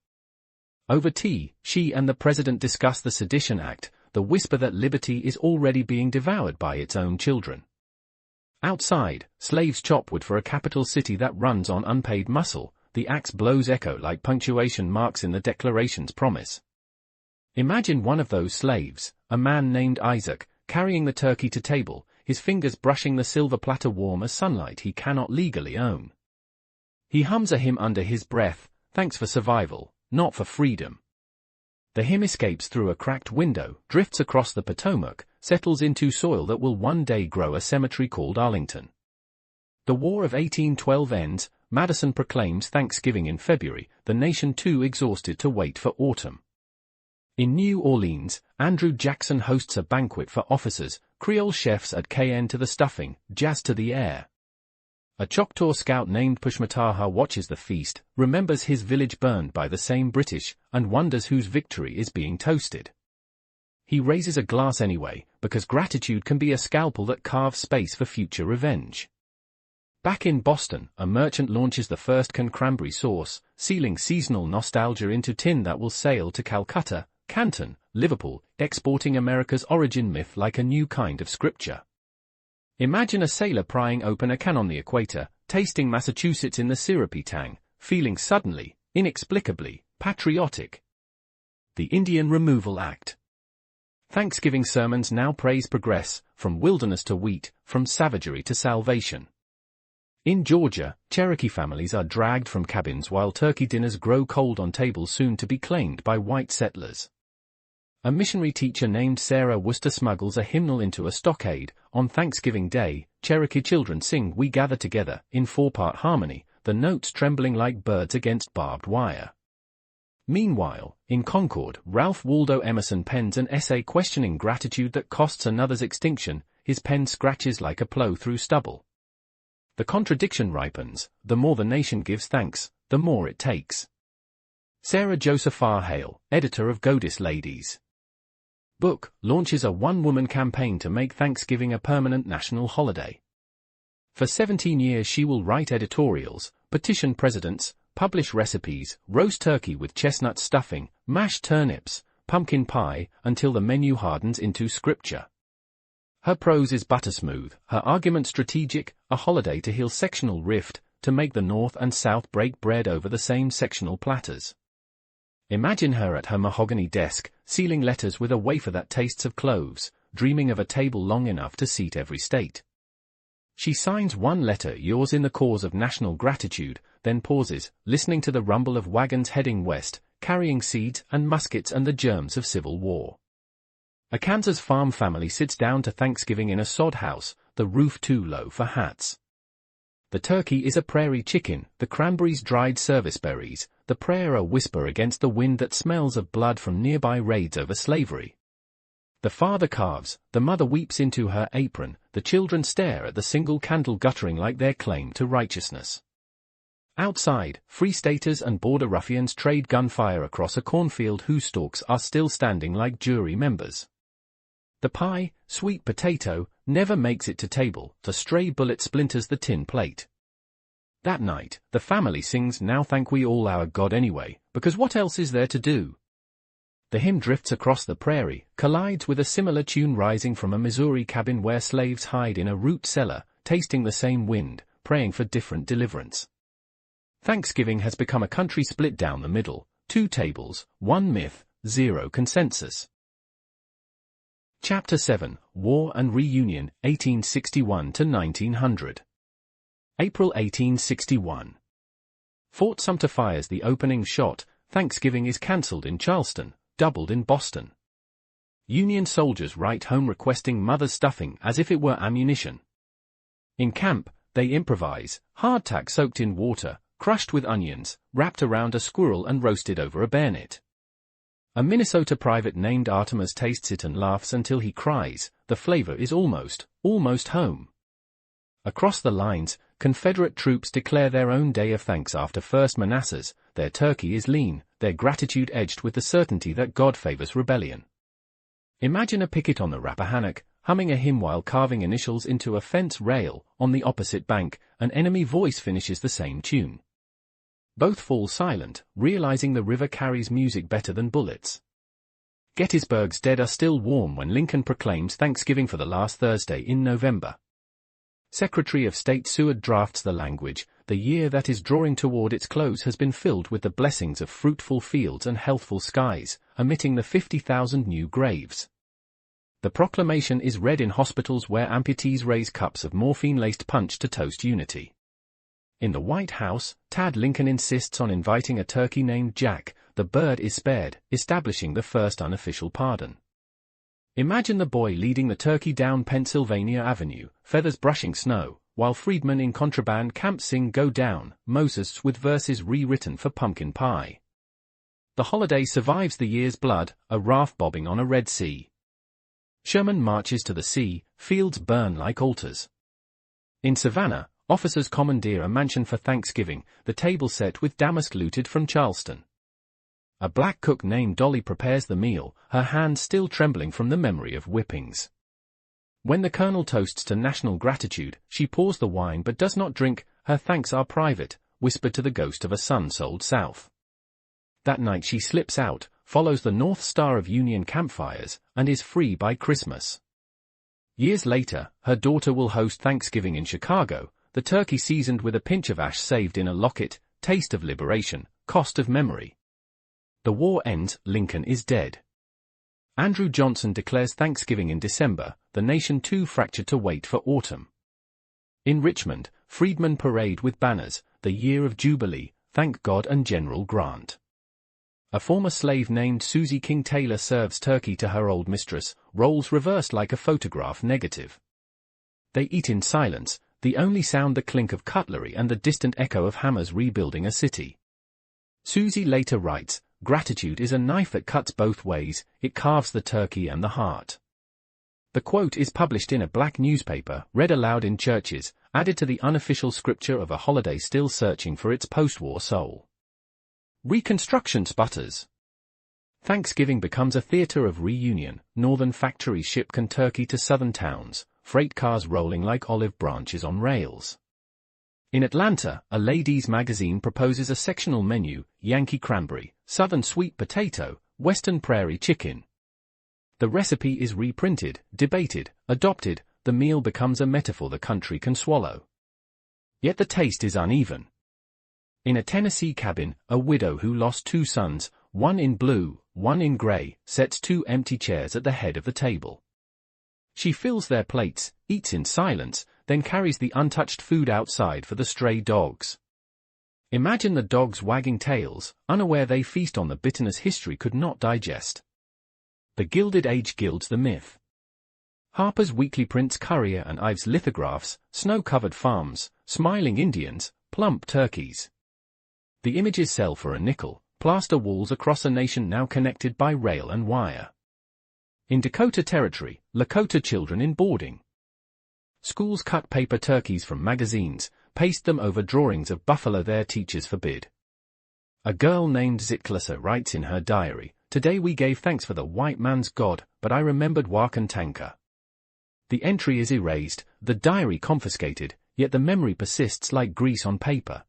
Over tea, she and the president discuss the Sedition Act, the whisper that liberty is already being devoured by its own children. Outside, slaves chop wood for a capital city that runs on unpaid muscle, the axe blows echo like punctuation marks in the Declaration's promise. Imagine one of those slaves, a man named Isaac, carrying the turkey to table, his fingers brushing the silver platter warm as sunlight he cannot legally own. He hums a hymn under his breath, thanks for survival, not for freedom. The hymn escapes through a cracked window, drifts across the Potomac, settles into soil that will one day grow a cemetery called Arlington. The War of 1812 ends, Madison proclaims Thanksgiving in February, the nation too exhausted to wait for autumn. In New Orleans, Andrew Jackson hosts a banquet for officers, Creole chefs add cayenne to the stuffing, jazz to the air. A Choctaw scout named Pushmataha watches the feast, remembers his village burned by the same British, and wonders whose victory is being toasted. He raises a glass anyway, because gratitude can be a scalpel that carves space for future revenge. Back in Boston, a merchant launches the first cranberry sauce, sealing seasonal nostalgia into tin that will sail to Calcutta, Canton, Liverpool, exporting America's origin myth like a new kind of scripture. Imagine a sailor prying open a can on the equator, tasting Massachusetts in the syrupy tang, feeling suddenly, inexplicably, patriotic. The Indian Removal Act. Thanksgiving sermons now praise progress, from wilderness to wheat, from savagery to salvation. In Georgia, Cherokee families are dragged from cabins while turkey dinners grow cold on tables soon to be claimed by white settlers. A missionary teacher named Sarah Worcester smuggles a hymnal into a stockade. On Thanksgiving Day, Cherokee children sing "We Gather Together" in four-part harmony, the notes trembling like birds against barbed wire. Meanwhile, in Concord, Ralph Waldo Emerson pens an essay questioning gratitude that costs another's extinction. His pen scratches like a plow through stubble. The contradiction ripens: the more the nation gives thanks, the more it takes. Sarah Joseph R. Hale, editor of Goddess Ladies' book, launches a one-woman campaign to make Thanksgiving a permanent national holiday. For 17 years she will write editorials, petition presidents, publish recipes, roast turkey with chestnut stuffing, mashed turnips, pumpkin pie, until the menu hardens into scripture. Her prose is buttersmooth, her argument strategic, a holiday to heal sectional rift, to make the North and South break bread over the same sectional platters. Imagine her at her mahogany desk, sealing letters with a wafer that tastes of cloves, dreaming of a table long enough to seat every state. She signs one letter, "Yours in the cause of national gratitude," then pauses, listening to the rumble of wagons heading west, carrying seeds and muskets and the germs of civil war. A Kansas farm family sits down to Thanksgiving in a sod house, the roof too low for hats. The turkey is a prairie chicken, the cranberries dried service berries, the prayer a whisper against the wind that smells of blood from nearby raids over slavery. The father carves, the mother weeps into her apron, the children stare at the single candle guttering like their claim to righteousness. Outside, Free Staters and border ruffians trade gunfire across a cornfield whose stalks are still standing like jury members. The pie, sweet potato, never makes it to table, the stray bullet splinters the tin plate. That night, the family sings "Now Thank We All Our God Anyway," because what else is there to do? The hymn drifts across the prairie, collides with a similar tune rising from a Missouri cabin where slaves hide in a root cellar, tasting the same wind, praying for different deliverance. Thanksgiving has become a country split down the middle, 2 tables, 1 myth, 0 consensus. Chapter 7, War and Reunion, 1861 to 1900. April 1861. Fort Sumter fires the opening shot. Thanksgiving is cancelled in Charleston, doubled in Boston. Union soldiers write home requesting mother's stuffing as if it were ammunition. In camp, they improvise, hardtack soaked in water, crushed with onions, wrapped around a squirrel and roasted over a bayonet. A Minnesota private named Artemis tastes it and laughs until he cries. The flavor is almost home. Across the lines, Confederate troops declare their own day of thanks after First Manassas. Their turkey is lean, their gratitude edged with the certainty that God favors rebellion. Imagine a picket on the Rappahannock, humming a hymn while carving initials into a fence rail. On the opposite bank, an enemy voice finishes the same tune. Both fall silent, realizing the river carries music better than bullets. Gettysburg's dead are still warm when Lincoln proclaims Thanksgiving for the last Thursday in November. Secretary of State Seward drafts the language. The year that is drawing toward its close has been filled with the blessings of fruitful fields and healthful skies, omitting the 50,000 new graves. The proclamation is read in hospitals where amputees raise cups of morphine-laced punch to toast unity. In the White House, Tad Lincoln insists on inviting a turkey named Jack. The bird is spared, establishing the first unofficial pardon. Imagine the boy leading the turkey down Pennsylvania Avenue, feathers brushing snow, while freedmen in contraband camps sing Go Down, Moses with verses rewritten for pumpkin pie. The holiday survives the year's blood, a raft bobbing on a Red Sea. Sherman marches to the sea, fields burn like altars. In Savannah, officers commandeer a mansion for Thanksgiving, the table set with damask looted from Charleston. A black cook named Dolly prepares the meal, her hands still trembling from the memory of whippings. When the colonel toasts to national gratitude, she pours the wine but does not drink. Her thanks are private, whispered to the ghost of a son sold south. That night she slips out, follows the North Star of Union campfires, and is free by Christmas. Years later, her daughter will host Thanksgiving in Chicago, the turkey seasoned with a pinch of ash saved in a locket, taste of liberation, cost of memory. The war ends, Lincoln is dead. Andrew Johnson declares Thanksgiving in December, the nation too fractured to wait for autumn. In Richmond, freedmen parade with banners, the year of Jubilee, thank God and General Grant. A former slave named Susie King Taylor serves turkey to her old mistress, roles reversed like a photograph negative. They eat in silence, the only sound the clink of cutlery and the distant echo of hammers rebuilding a city. Susie later writes, gratitude is a knife that cuts both ways, it carves the turkey and the heart. The quote is published in a black newspaper, read aloud in churches, added to the unofficial scripture of a holiday still searching for its post-war soul. Reconstruction sputters. Thanksgiving becomes a theater of reunion, northern factories ship Kentucky to southern towns, freight cars rolling like olive branches on rails. In Atlanta, a ladies' magazine proposes a sectional menu, Yankee cranberry, Southern sweet potato, Western prairie chicken. The recipe is reprinted, debated, adopted, the meal becomes a metaphor the country can swallow. Yet the taste is uneven. In a Tennessee cabin, a widow who lost 2 sons, one in blue, one in gray, sets 2 empty chairs at the head of the table. She fills their plates, eats in silence, then carries the untouched food outside for the stray dogs. Imagine the dogs wagging tails, unaware they feast on the bitterness history could not digest. The Gilded Age gilds the myth. Harper's Weekly prints Courier and Ives lithographs, snow-covered farms, smiling Indians, plump turkeys. The images sell for a nickel, plaster walls across a nation now connected by rail and wire. In Dakota Territory, Lakota children in boarding. Schools cut paper turkeys from magazines, paste them over drawings of buffalo their teachers forbid. A girl named Zitlasa writes in her diary, "Today we gave thanks for the white man's God, but I remembered Wakantanka." The entry is erased, the diary confiscated, yet the memory persists like grease on paper.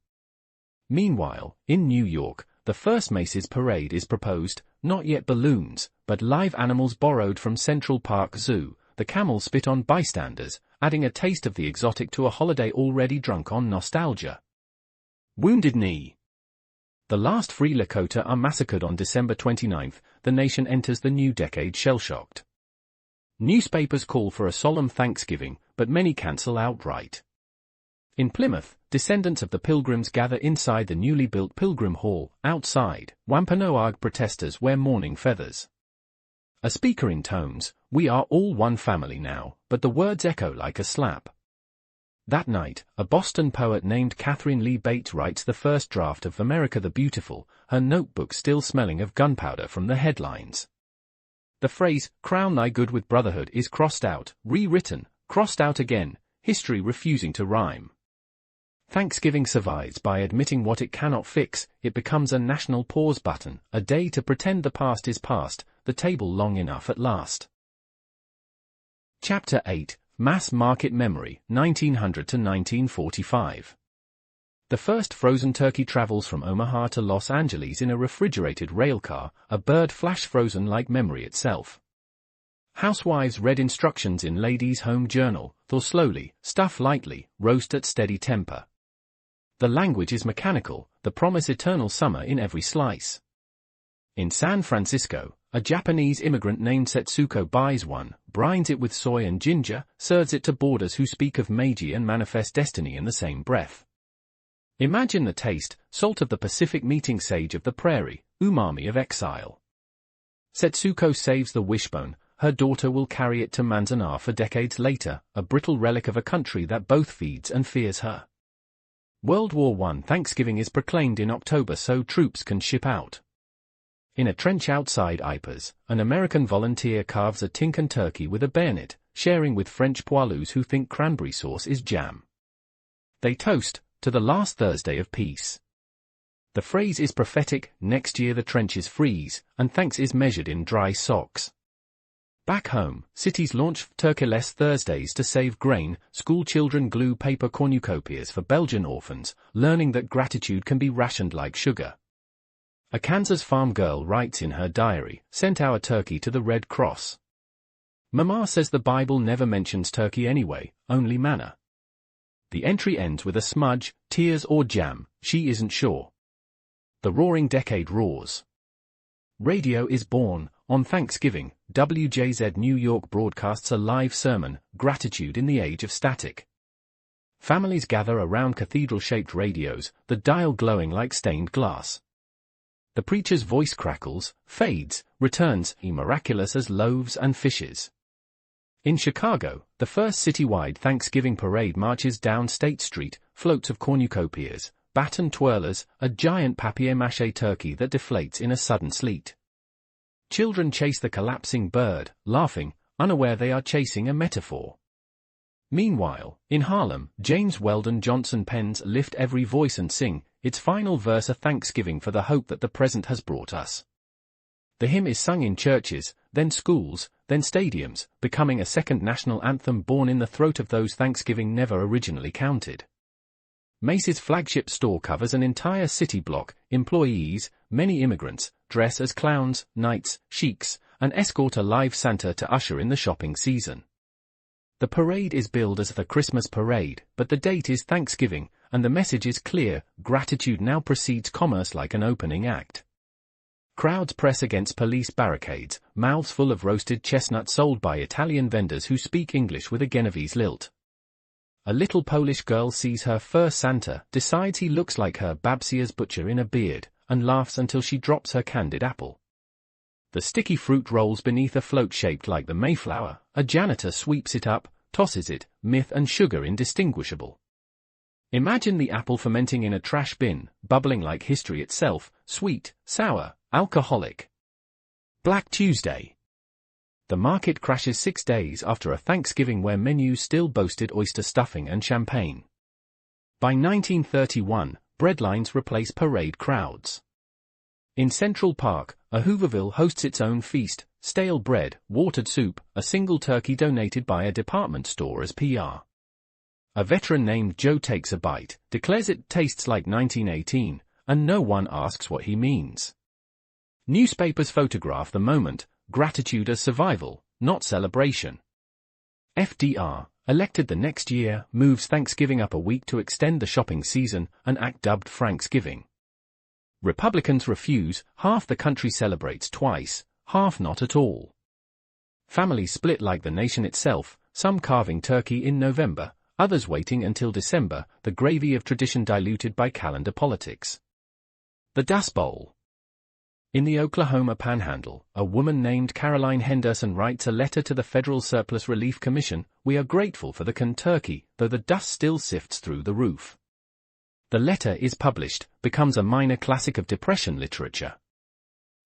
Meanwhile, in New York, the first Macy's parade is proposed, not yet balloons, but live animals borrowed from Central Park Zoo. The camels spit on bystanders, adding a taste of the exotic to a holiday already drunk on nostalgia. Wounded Knee. The last free Lakota are massacred on December 29. The nation enters the new decade shell-shocked. Newspapers call for a solemn Thanksgiving, but many cancel outright. In Plymouth, descendants of the Pilgrims gather inside the newly built Pilgrim Hall. Outside, Wampanoag protesters wear mourning feathers. A speaker intones, "We are all one family now," but the words echo like a slap. That night, a Boston poet named Catherine Lee Bates writes the first draft of America the Beautiful, her notebook still smelling of gunpowder from the headlines. The phrase, "Crown thy good with brotherhood," is crossed out, rewritten, crossed out again, history refusing to rhyme. Thanksgiving survives by admitting what it cannot fix. It becomes a national pause button, a day to pretend the past is past, the table long enough at last. Chapter 8, Mass Market Memory, 1900 to 1945. The first frozen turkey travels from Omaha to Los Angeles in a refrigerated railcar, a bird flash frozen like memory itself. Housewives read instructions in Ladies' Home Journal, thaw slowly, stuff lightly, roast at steady temper. The language is mechanical, the promise eternal summer in every slice. In San Francisco, a Japanese immigrant named Setsuko buys one, brines it with soy and ginger, serves it to boarders who speak of Meiji and manifest destiny in the same breath. Imagine the taste, salt of the Pacific meeting sage of the prairie, umami of exile. Setsuko saves the wishbone, her daughter will carry it to Manzanar for decades later, a brittle relic of a country that both feeds and fears her. World War I Thanksgiving is proclaimed in October so troops can ship out. In a trench outside Ypres, an American volunteer carves a Tinkan turkey with a bayonet, sharing with French poilus who think cranberry sauce is jam. They toast to the last Thursday of peace. The phrase is prophetic, next year the trenches freeze, and thanks is measured in dry socks. Back home, cities launch Turkeyless Thursdays to save grain, school children glue paper cornucopias for Belgian orphans, learning that gratitude can be rationed like sugar. A Kansas farm girl writes in her diary, "Sent our turkey to the Red Cross." Mama says the Bible never mentions turkey anyway, only manna. The entry ends with a smudge, tears or jam, she isn't sure. The roaring decade roars. Radio is born. On Thanksgiving, WJZ New York broadcasts a live sermon, Gratitude in the Age of Static. Families gather around cathedral-shaped radios, the dial glowing like stained glass. The preacher's voice crackles, fades, returns, miraculous as loaves and fishes. In Chicago, the first citywide Thanksgiving parade marches down State Street, floats of cornucopias, baton twirlers, a giant papier-mâché turkey that deflates in a sudden sleet. Children chase the collapsing bird, laughing, unaware they are chasing a metaphor. Meanwhile, in Harlem, James Weldon Johnson pens Lift Every Voice and Sing, its final verse a thanksgiving for the hope that the present has brought us. The hymn is sung in churches, then schools, then stadiums, becoming a second national anthem born in the throat of those Thanksgiving never originally counted. Macy's flagship store covers an entire city block, employees, many immigrants, dress as clowns, knights, sheiks, and escort a live Santa to usher in the shopping season. The parade is billed as the Christmas parade, but the date is Thanksgiving, and the message is clear, gratitude now precedes commerce like an opening act. Crowds press against police barricades, mouths full of roasted chestnut sold by Italian vendors who speak English with a Genovese lilt. A little Polish girl sees her fur Santa, decides he looks like her Babcia's butcher in a beard, and laughs until she drops her candied apple. The sticky fruit rolls beneath a float shaped like the Mayflower, a janitor sweeps it up, tosses it, myth and sugar indistinguishable. Imagine the apple fermenting in a trash bin, bubbling like history itself, sweet, sour, alcoholic. Black Tuesday. The market crashes 6 days after a Thanksgiving where menus still boasted oyster stuffing and champagne. By 1931, breadlines replace parade crowds. In Central Park, a Hooverville hosts its own feast, stale bread, watered soup, a single turkey donated by a department store as PR. A veteran named Joe takes a bite, declares it tastes like 1918, and no one asks what he means. Newspapers photograph the moment, gratitude as survival, not celebration. FDR, elected the next year, moves Thanksgiving up a week to extend the shopping season, an act dubbed Franksgiving. Republicans refuse, half the country celebrates twice, half not at all. Families split like the nation itself, some carving turkey in November, others waiting until December, the gravy of tradition diluted by calendar politics. The Dust Bowl. In the Oklahoma Panhandle, a woman named Caroline Henderson writes a letter to the Federal Surplus Relief Commission, "We are grateful for the canned turkey, though the dust still sifts through the roof." The letter is published, becomes a minor classic of Depression literature.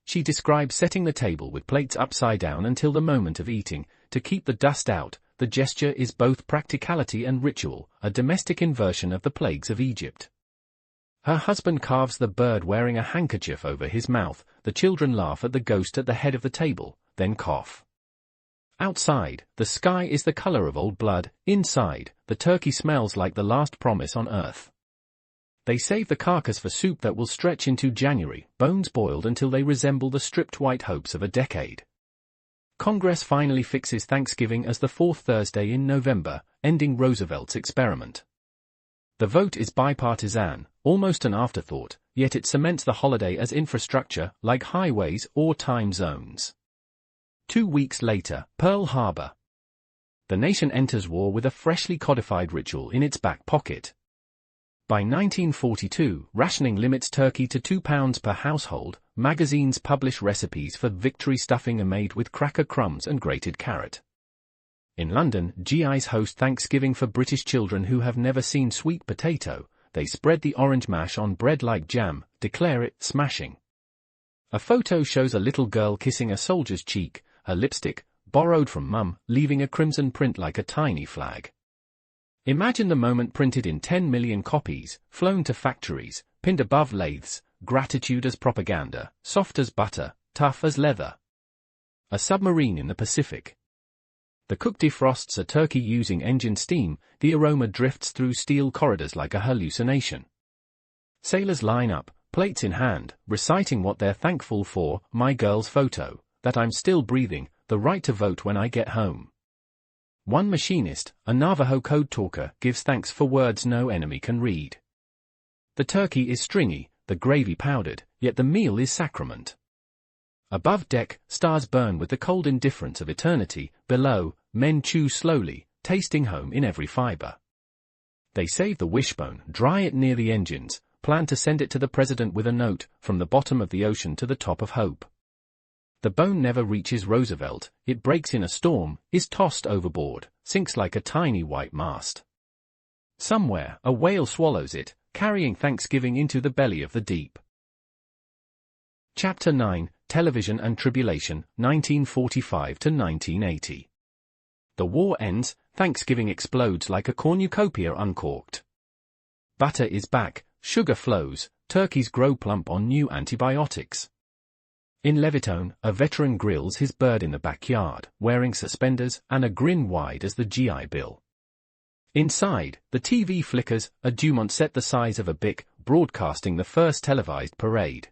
She describes setting the table with plates upside down until the moment of eating, to keep the dust out. The gesture is both practicality and ritual, a domestic inversion of the plagues of Egypt. Her husband carves the bird wearing a handkerchief over his mouth, the children laugh at the ghost at the head of the table, then cough. Outside, the sky is the color of old blood, inside, the turkey smells like the last promise on earth. They save the carcass for soup that will stretch into January, bones boiled until they resemble the stripped white hopes of a decade. Congress finally fixes Thanksgiving as the fourth Thursday in November, ending Roosevelt's experiment. The vote is bipartisan, almost an afterthought, yet it cements the holiday as infrastructure, like highways or time zones. 2 weeks later, Pearl Harbor. The nation enters war with a freshly codified ritual in its back pocket. By 1942, rationing limits turkey to 2 pounds per household. Magazines publish recipes for victory stuffing are made with cracker crumbs and grated carrot. In London, GIs host Thanksgiving for British children who have never seen sweet potato. They spread the orange mash on bread like jam, declare it smashing. A photo shows a little girl kissing a soldier's cheek, her lipstick, borrowed from mum, leaving a crimson print like a tiny flag. Imagine the moment printed in 10 million copies, flown to factories, pinned above lathes, gratitude as propaganda, soft as butter, tough as leather. A submarine in the Pacific. The cook defrosts a turkey using engine steam, the aroma drifts through steel corridors like a hallucination. Sailors line up, plates in hand, reciting what they're thankful for, my girl's photo, that I'm still breathing, the right to vote when I get home. One machinist, a Navajo code talker, gives thanks for words no enemy can read. The turkey is stringy, the gravy powdered, yet the meal is sacrament. Above deck, stars burn with the cold indifference of eternity. Below, men chew slowly, tasting home in every fiber. They save the wishbone, dry it near the engines, plan to send it to the president with a note, from the bottom of the ocean to the top of hope. The bone never reaches Roosevelt, it breaks in a storm, is tossed overboard, sinks like a tiny white mast. Somewhere, a whale swallows it, carrying Thanksgiving into the belly of the deep. Chapter 9, Television and Tribulation, 1945 to 1980. The war ends, Thanksgiving explodes like a cornucopia uncorked. Butter is back, sugar flows, turkeys grow plump on new antibiotics. In Levittown, a veteran grills his bird in the backyard, wearing suspenders and a grin wide as the GI Bill. Inside, the TV flickers, a Dumont set the size of a Bic, broadcasting the first televised parade.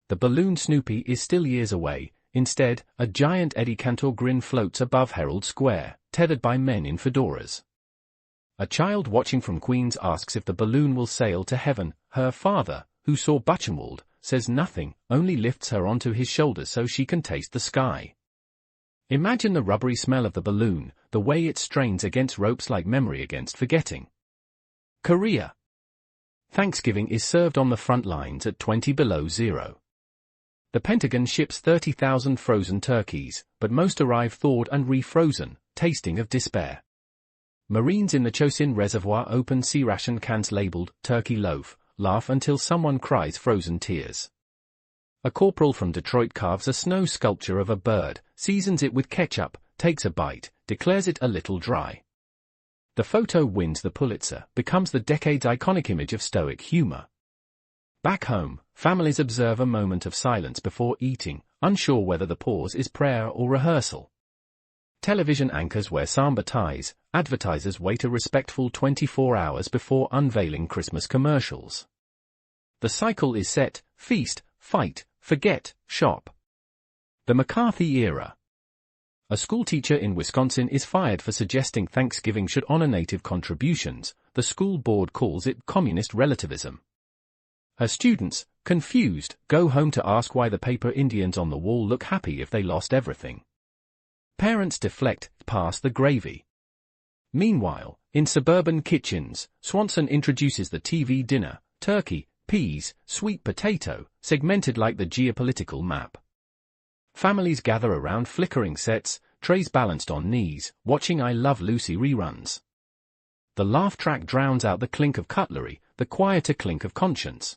The balloon Snoopy is still years away, instead, a giant Eddie Cantor grin floats above Herald Square, tethered by men in fedoras. A child watching from Queens asks if the balloon will sail to heaven. Her father, who saw Buchenwald, says nothing, only lifts her onto his shoulders so she can taste the sky. Imagine the rubbery smell of the balloon, the way it strains against ropes like memory against forgetting. Korea. Thanksgiving is served on the front lines at 20 below zero. The Pentagon ships 30,000 frozen turkeys, but most arrive thawed and refrozen, tasting of despair. Marines in the Chosin Reservoir open sea ration cans labeled turkey loaf, laugh until someone cries frozen tears. A corporal from Detroit carves a snow sculpture of a bird, seasons it with ketchup, takes a bite, declares it a little dry. The photo wins the Pulitzer, becomes the decade's iconic image of stoic humor. Back home, families observe a moment of silence before eating, unsure whether the pause is prayer or rehearsal. Television anchors wear samba ties, advertisers wait a respectful 24 hours before unveiling Christmas commercials. The cycle is set: feast, fight, forget, shop. The McCarthy era. A schoolteacher in Wisconsin is fired for suggesting Thanksgiving should honor Native contributions. The school board calls it communist relativism. Her students, confused, go home to ask why the paper Indians on the wall look happy if they lost everything. Parents deflect, pass the gravy. Meanwhile, in suburban kitchens, Swanson introduces the TV dinner: turkey, peas, sweet potato, segmented like the geopolitical map. Families gather around flickering sets, trays balanced on knees, watching I Love Lucy reruns. The laugh track drowns out the clink of cutlery, the quieter clink of conscience.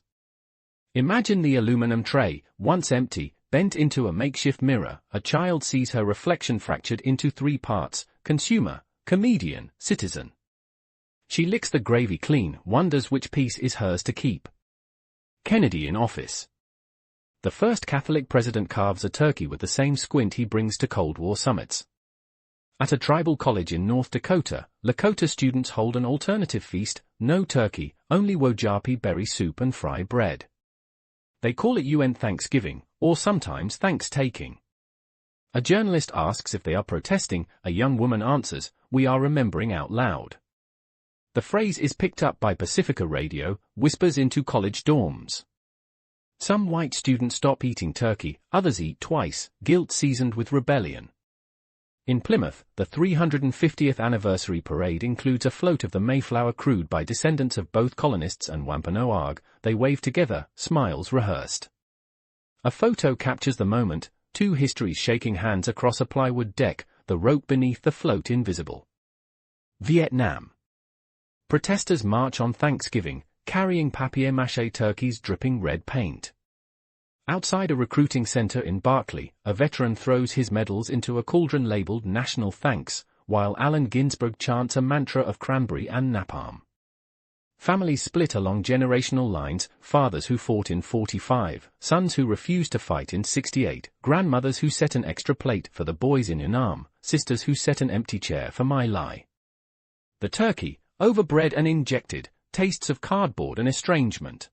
Imagine the aluminum tray, once empty, bent into a makeshift mirror. A child sees her reflection fractured into 3 parts: consumer, comedian, citizen. She licks the gravy clean, wonders which piece is hers to keep. Kennedy in office. The first Catholic president carves a turkey with the same squint he brings to Cold War summits. At a tribal college in North Dakota, Lakota students hold an alternative feast: no turkey, only wojapi berry soup and fry bread. They call it UN Thanksgiving, or sometimes Thanks-taking. A journalist asks if they are protesting. A young woman answers, "We are remembering out loud." The phrase is picked up by Pacifica Radio, whispers into college dorms. Some white students stop eating turkey, others eat twice, guilt seasoned with rebellion. In Plymouth, the 350th anniversary parade includes a float of the Mayflower crewed by descendants of both colonists and Wampanoag. They wave together, smiles rehearsed. A photo captures the moment, two histories shaking hands across a plywood deck, the rope beneath the float invisible. Vietnam. Protesters march on Thanksgiving, carrying papier-mâché turkeys dripping red paint. Outside a recruiting center in Berkeley, a veteran throws his medals into a cauldron labeled National Thanks, while Allen Ginsberg chants a mantra of cranberry and napalm. Families split along generational lines, fathers who fought in 45, sons who refused to fight in 68, grandmothers who set an extra plate for the boys in Yunnan, sisters who set an empty chair for My Lai. The turkey, overbred and injected, tastes of cardboard and estrangement.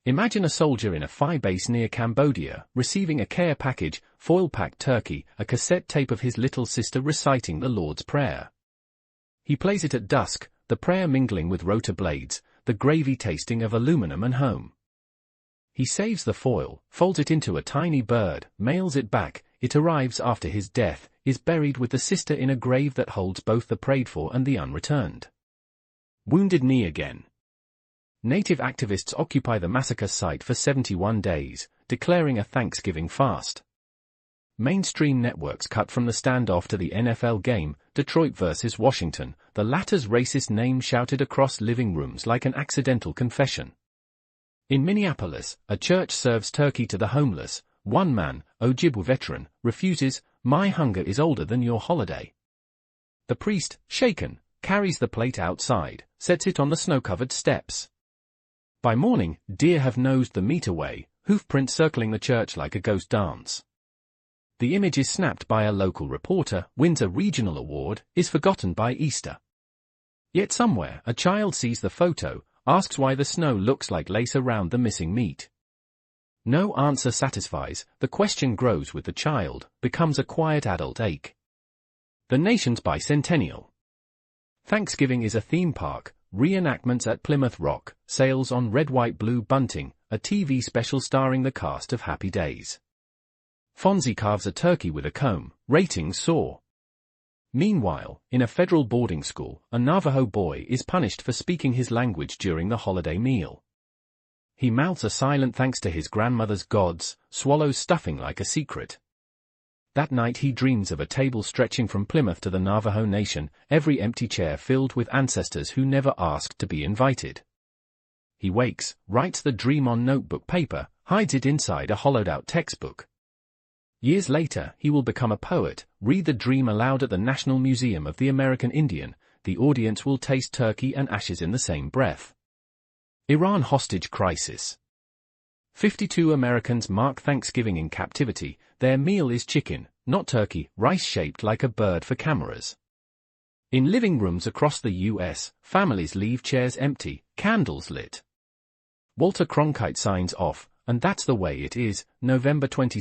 Imagine a soldier in a Phi base near Cambodia, receiving a care package, foil-packed turkey, a cassette tape of his little sister reciting the Lord's Prayer. He plays it at dusk, the prayer mingling with rotor blades, the gravy tasting of aluminum and home. He saves the foil, folds it into a tiny bird, mails it back, it arrives after his death, is buried with the sister in a grave that holds both the prayed for and the unreturned. Wounded Knee again. Native activists occupy the massacre site for 71 days, declaring a Thanksgiving fast. Mainstream networks cut from the standoff to the NFL game, Detroit versus Washington, the latter's racist name shouted across living rooms like an accidental confession. In Minneapolis, a church serves turkey to the homeless. One man, Ojibwe veteran, refuses, "My hunger is older than your holiday." The priest, shaken, carries the plate outside, sets it on the snow-covered steps. By morning, deer have nosed the meat away, hoofprints circling the church like a ghost dance. The image is snapped by a local reporter, wins a regional award, is forgotten by Easter. Yet somewhere, a child sees the photo, asks why the snow looks like lace around the missing meat. No answer satisfies, the question grows with the child, becomes a quiet adult ache. The nation's bicentennial. Thanksgiving is a theme park, reenactments at Plymouth Rock, sales on red, white, blue bunting, a TV special starring the cast of Happy Days. Fonzie carves a turkey with a comb, ratings soar. Meanwhile, in a federal boarding school, a Navajo boy is punished for speaking his language during the holiday meal. He mouths a silent thanks to his grandmother's gods, swallows stuffing like a secret. That night he dreams of a table stretching from Plymouth to the Navajo Nation, every empty chair filled with ancestors who never asked to be invited. He wakes, writes the dream on notebook paper, hides it inside a hollowed-out textbook. Years later, he will become a poet, read the dream aloud at the National Museum of the American Indian. The audience will taste turkey and ashes in the same breath. Iran hostage crisis. 52 Americans mark Thanksgiving in captivity. Their meal is chicken, not turkey, rice-shaped like a bird for cameras. In living rooms across the U.S., families leave chairs empty, candles lit. Walter Cronkite signs off, and that's the way it is, November 22,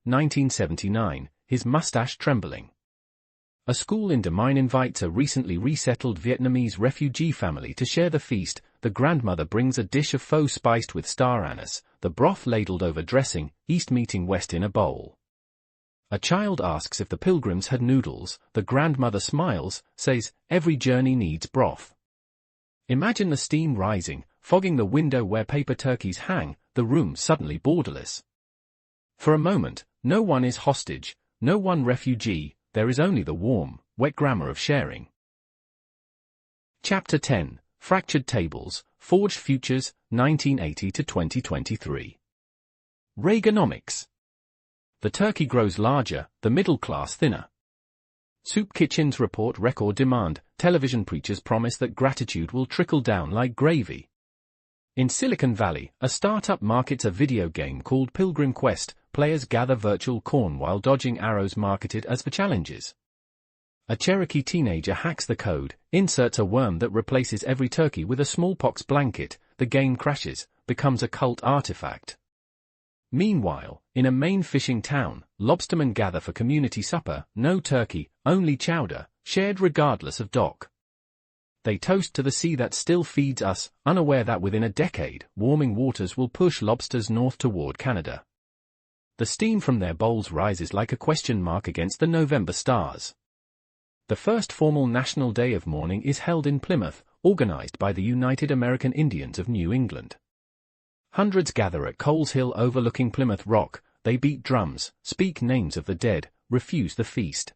1979, his mustache trembling. A school in Des Moines invites a recently resettled Vietnamese refugee family to share the feast. The grandmother brings a dish of pho spiced with star anise, the broth ladled over dressing, East meeting West in a bowl. A child asks if the pilgrims had noodles. The grandmother smiles, says, "Every journey needs broth." Imagine the steam rising, fogging the window where paper turkeys hang, the room suddenly borderless. For a moment, no one is hostage, no one refugee, there is only the warm, wet grammar of sharing. Chapter 10, Fractured Tables, Forged Futures, 1980 to 2023. Reaganomics. The turkey grows larger, the middle class thinner. Soup kitchens report record demand, television preachers promise that gratitude will trickle down like gravy. In Silicon Valley, a startup markets a video game called Pilgrim Quest. Players gather virtual corn while dodging arrows marketed as for challenges. A Cherokee teenager hacks the code, inserts a worm that replaces every turkey with a smallpox blanket. The game crashes, becomes a cult artifact. Meanwhile, in a Maine fishing town, lobstermen gather for community supper, no turkey, only chowder, shared regardless of dock. They toast to the sea that still feeds us, unaware that within a decade, warming waters will push lobsters north toward Canada. the steam from their bowls rises like a question mark against the November stars. The first formal National Day of Mourning is held in Plymouth, organized by the United American Indians of New England. Hundreds gather at Coles Hill overlooking Plymouth Rock. They beat drums, speak names of the dead, refuse the feast.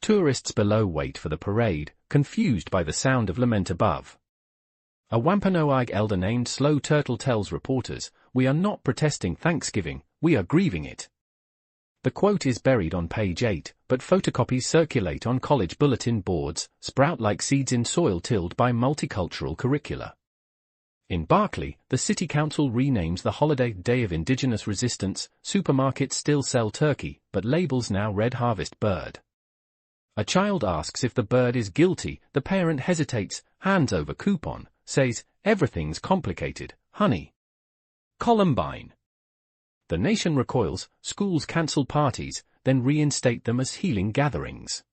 Tourists below wait for the parade, confused by the sound of lament above. A Wampanoag elder named Slow Turtle tells reporters, "We are not protesting Thanksgiving, we are grieving it." The quote is buried on page 8, but photocopies circulate on college bulletin boards, sprout like seeds in soil tilled by multicultural curricula. In Berkeley, the city council renames the holiday Day of Indigenous Resistance. Supermarkets still sell turkey, but labels now Red Harvest Bird. A child asks if the bird is guilty, the parent hesitates, hands over coupon, says, "Everything's complicated, honey." Columbine. The nation recoils, schools cancel parties, then reinstate them as healing gatherings.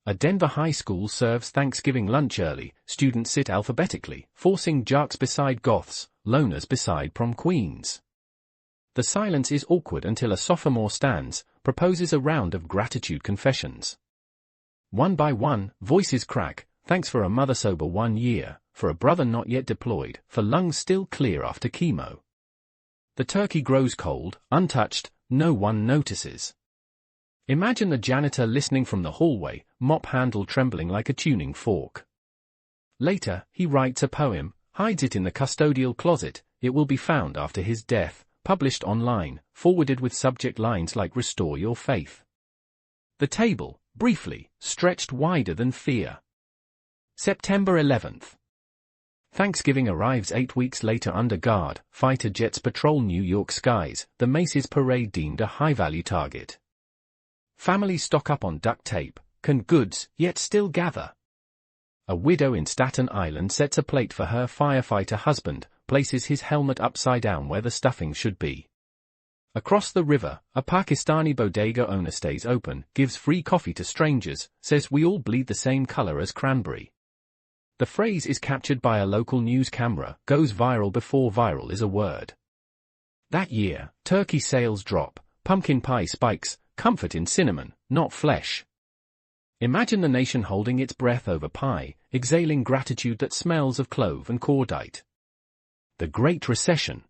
A Denver high school serves Thanksgiving lunch early, students sit alphabetically, forcing jocks beside goths, loners beside prom queens. The silence is awkward until a sophomore stands, proposes a round of gratitude confessions. One by one, voices crack, thanks for a mother sober 1 year, for a brother not yet deployed, for lungs still clear after chemo. The turkey grows cold, untouched, no one notices. Imagine the janitor listening from the hallway, mop handle trembling like a tuning fork. Later, he writes a poem, hides it in the custodial closet. It will be found after his death, published online, forwarded with subject lines like "Restore your faith." The table, briefly, stretched wider than fear. September 11th. Thanksgiving arrives 8 weeks later under guard, fighter jets patrol New York skies, the Macy's parade deemed a high-value target. Families stock up on duct tape, canned goods, yet still gather. A widow in Staten Island sets a plate for her firefighter husband, places his helmet upside down where the stuffing should be. Across the river, a Pakistani bodega owner stays open, gives free coffee to strangers, says we all bleed the same color as cranberry. The phrase is captured by a local news camera, goes viral before viral is a word. That year, turkey sales drop, pumpkin pie spikes, comfort in cinnamon, not flesh. Imagine the nation holding its breath over pie, exhaling gratitude that smells of clove and cordite. The Great Recession.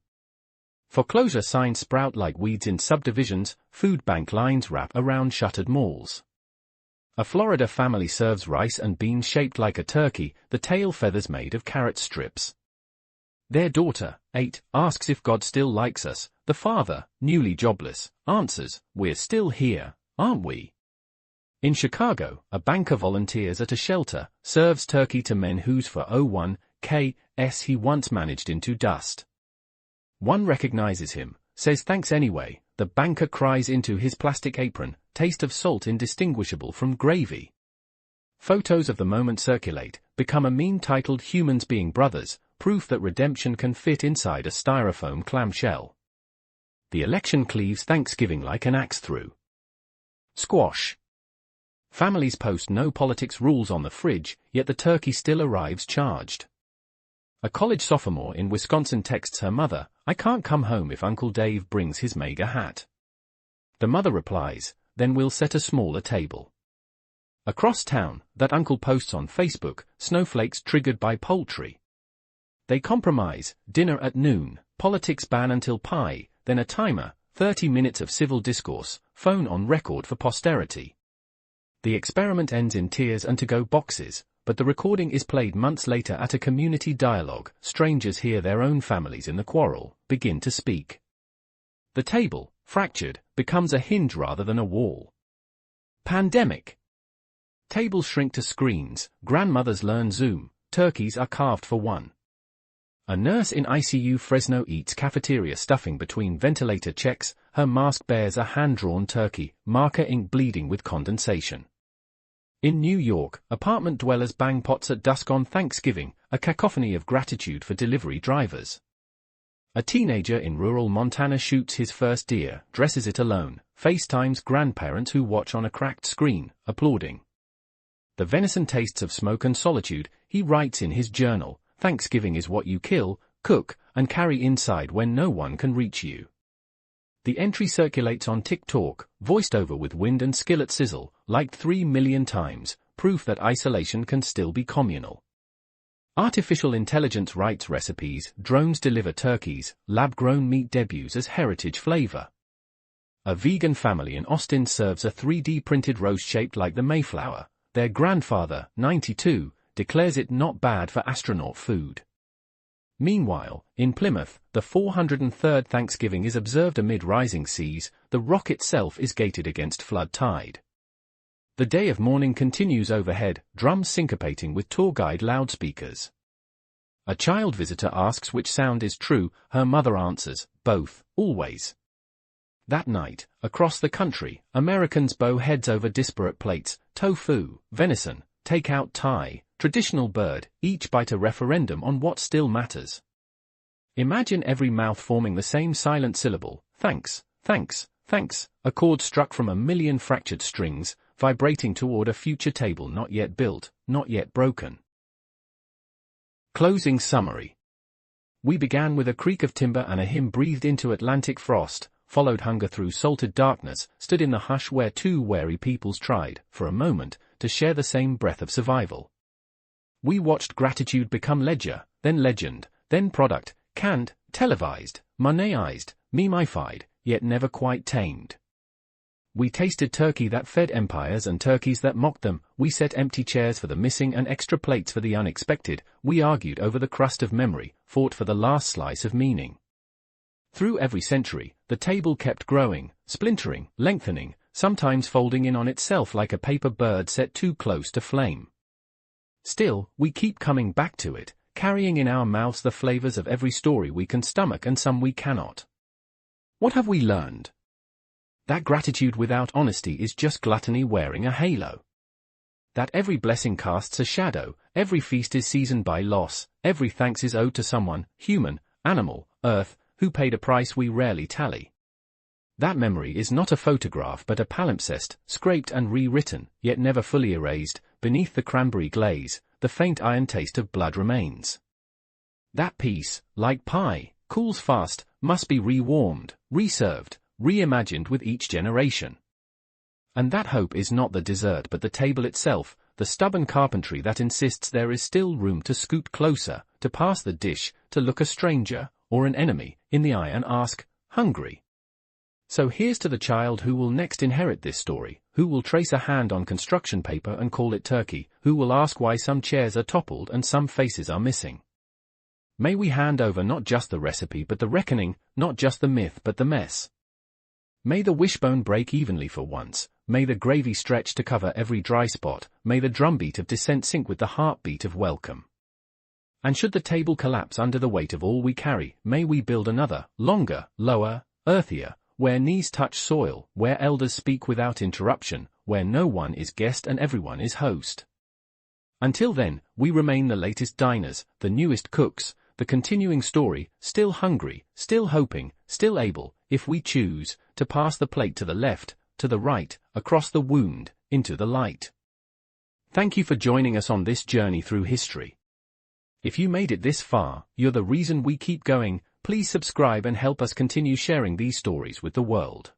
Foreclosure signs sprout like weeds in subdivisions, food bank lines wrap around shuttered malls. A Florida family serves rice and beans shaped like a turkey, the tail feathers made of carrot strips. Their daughter, 8, asks if God still likes us. The father, newly jobless, answers, "We're still here, aren't we?" In Chicago, a banker volunteers at a shelter, serves turkey to men whose 401(k)s he once managed into dust. One recognizes him, says thanks anyway. The banker cries into his plastic apron, taste of salt indistinguishable from gravy. Photos of the moment circulate, become a meme titled "Humans Being Brothers," proof that redemption can fit inside a styrofoam clamshell. The election cleaves Thanksgiving like an axe through. Squash. Families post no politics rules on the fridge, yet the turkey still arrives charged. A college sophomore in Wisconsin texts her mother, "I can't come home if Uncle Dave brings his mega hat." The mother replies, "Then we'll set a smaller table." Across town, that uncle posts on Facebook, snowflakes triggered by poultry. They compromise, dinner at noon, politics ban until pie, then a timer, 30 minutes of civil discourse, phone on record for posterity. The experiment ends in tears and to-go boxes, but the recording is played months later at a community dialogue. Strangers hear their own families in the quarrel, begin to speak. The table, fractured, becomes a hinge rather than a wall. Pandemic. Tables shrink to screens, grandmothers learn Zoom, turkeys are carved for one. A nurse in ICU Fresno eats cafeteria stuffing between ventilator checks, her mask bears a hand-drawn turkey, marker ink bleeding with condensation. In New York, apartment dwellers bang pots at dusk on Thanksgiving, a cacophony of gratitude for delivery drivers. A teenager in rural Montana shoots his first deer, dresses it alone, FaceTimes grandparents who watch on a cracked screen, applauding. The venison tastes of smoke and solitude, he writes in his journal, "Thanksgiving is what you kill, cook, and carry inside when no one can reach you." The entry circulates on TikTok, voiced over with wind and skillet sizzle, liked 3 million times, proof that isolation can still be communal. Artificial intelligence writes recipes, drones deliver turkeys, lab-grown meat debuts as heritage flavor. A vegan family in Austin serves a 3D printed roast shaped like the Mayflower. Their grandfather, 92, declares it not bad for astronaut food. Meanwhile, in Plymouth, the 403rd Thanksgiving is observed amid rising seas. The rock itself is gated against flood tide. The day of mourning continues overhead, drums syncopating with tour guide loudspeakers. A child visitor asks which sound is true. Her mother answers, both, always. That night, across the country, Americans bow heads over disparate plates: tofu, venison, take-out Thai, traditional bird, each bite a referendum on what still matters. Imagine every mouth forming the same silent syllable: thanks, thanks, thanks, a chord struck from a million fractured strings, vibrating toward a future table not yet built, not yet broken. Closing summary. We began with a creak of timber and a hymn breathed into Atlantic frost, followed hunger through salted darkness, stood in the hush where two wary peoples tried, for a moment, to share the same breath of survival. We watched gratitude become ledger, then legend, then product, canned, televised, monetized, memified, yet never quite tamed. We tasted turkey that fed empires and turkeys that mocked them. We set empty chairs for the missing and extra plates for the unexpected. We argued over the crust of memory, fought for the last slice of meaning. Through every century, the table kept growing, splintering, lengthening, sometimes folding in on itself like a paper bird set too close to flame. Still, we keep coming back to it, carrying in our mouths the flavors of every story we can stomach and some we cannot. What have we learned? That gratitude without honesty is just gluttony wearing a halo. That every blessing casts a shadow, every feast is seasoned by loss, every thanks is owed to someone, human, animal, earth, who paid a price we rarely tally. That memory is not a photograph but a palimpsest, scraped and rewritten, yet never fully erased. Beneath the cranberry glaze, the faint iron taste of blood remains. That peace, like pie, cools fast, must be rewarmed, reserved, reimagined with each generation. And that hope is not the dessert but the table itself, the stubborn carpentry that insists there is still room to scoot closer, to pass the dish, to look a stranger, or an enemy, in the eye and ask, hungry? So here's to the child who will next inherit this story, who will trace a hand on construction paper and call it turkey, who will ask why some chairs are toppled and some faces are missing. May we hand over not just the recipe but the reckoning, not just the myth but the mess. May the wishbone break evenly for once, may the gravy stretch to cover every dry spot, may the drumbeat of dissent sync with the heartbeat of welcome. And should the table collapse under the weight of all we carry, may we build another, longer, lower, earthier, where knees touch soil, where elders speak without interruption, where no one is guest and everyone is host. Until then, we remain the latest diners, the newest cooks, the continuing story, still hungry, still hoping, still able, if we choose, to pass the plate to the left, to the right, across the wound, into the light. Thank you for joining us on this journey through history. If you made it this far, you're the reason we keep going. Please subscribe and help us continue sharing these stories with the world.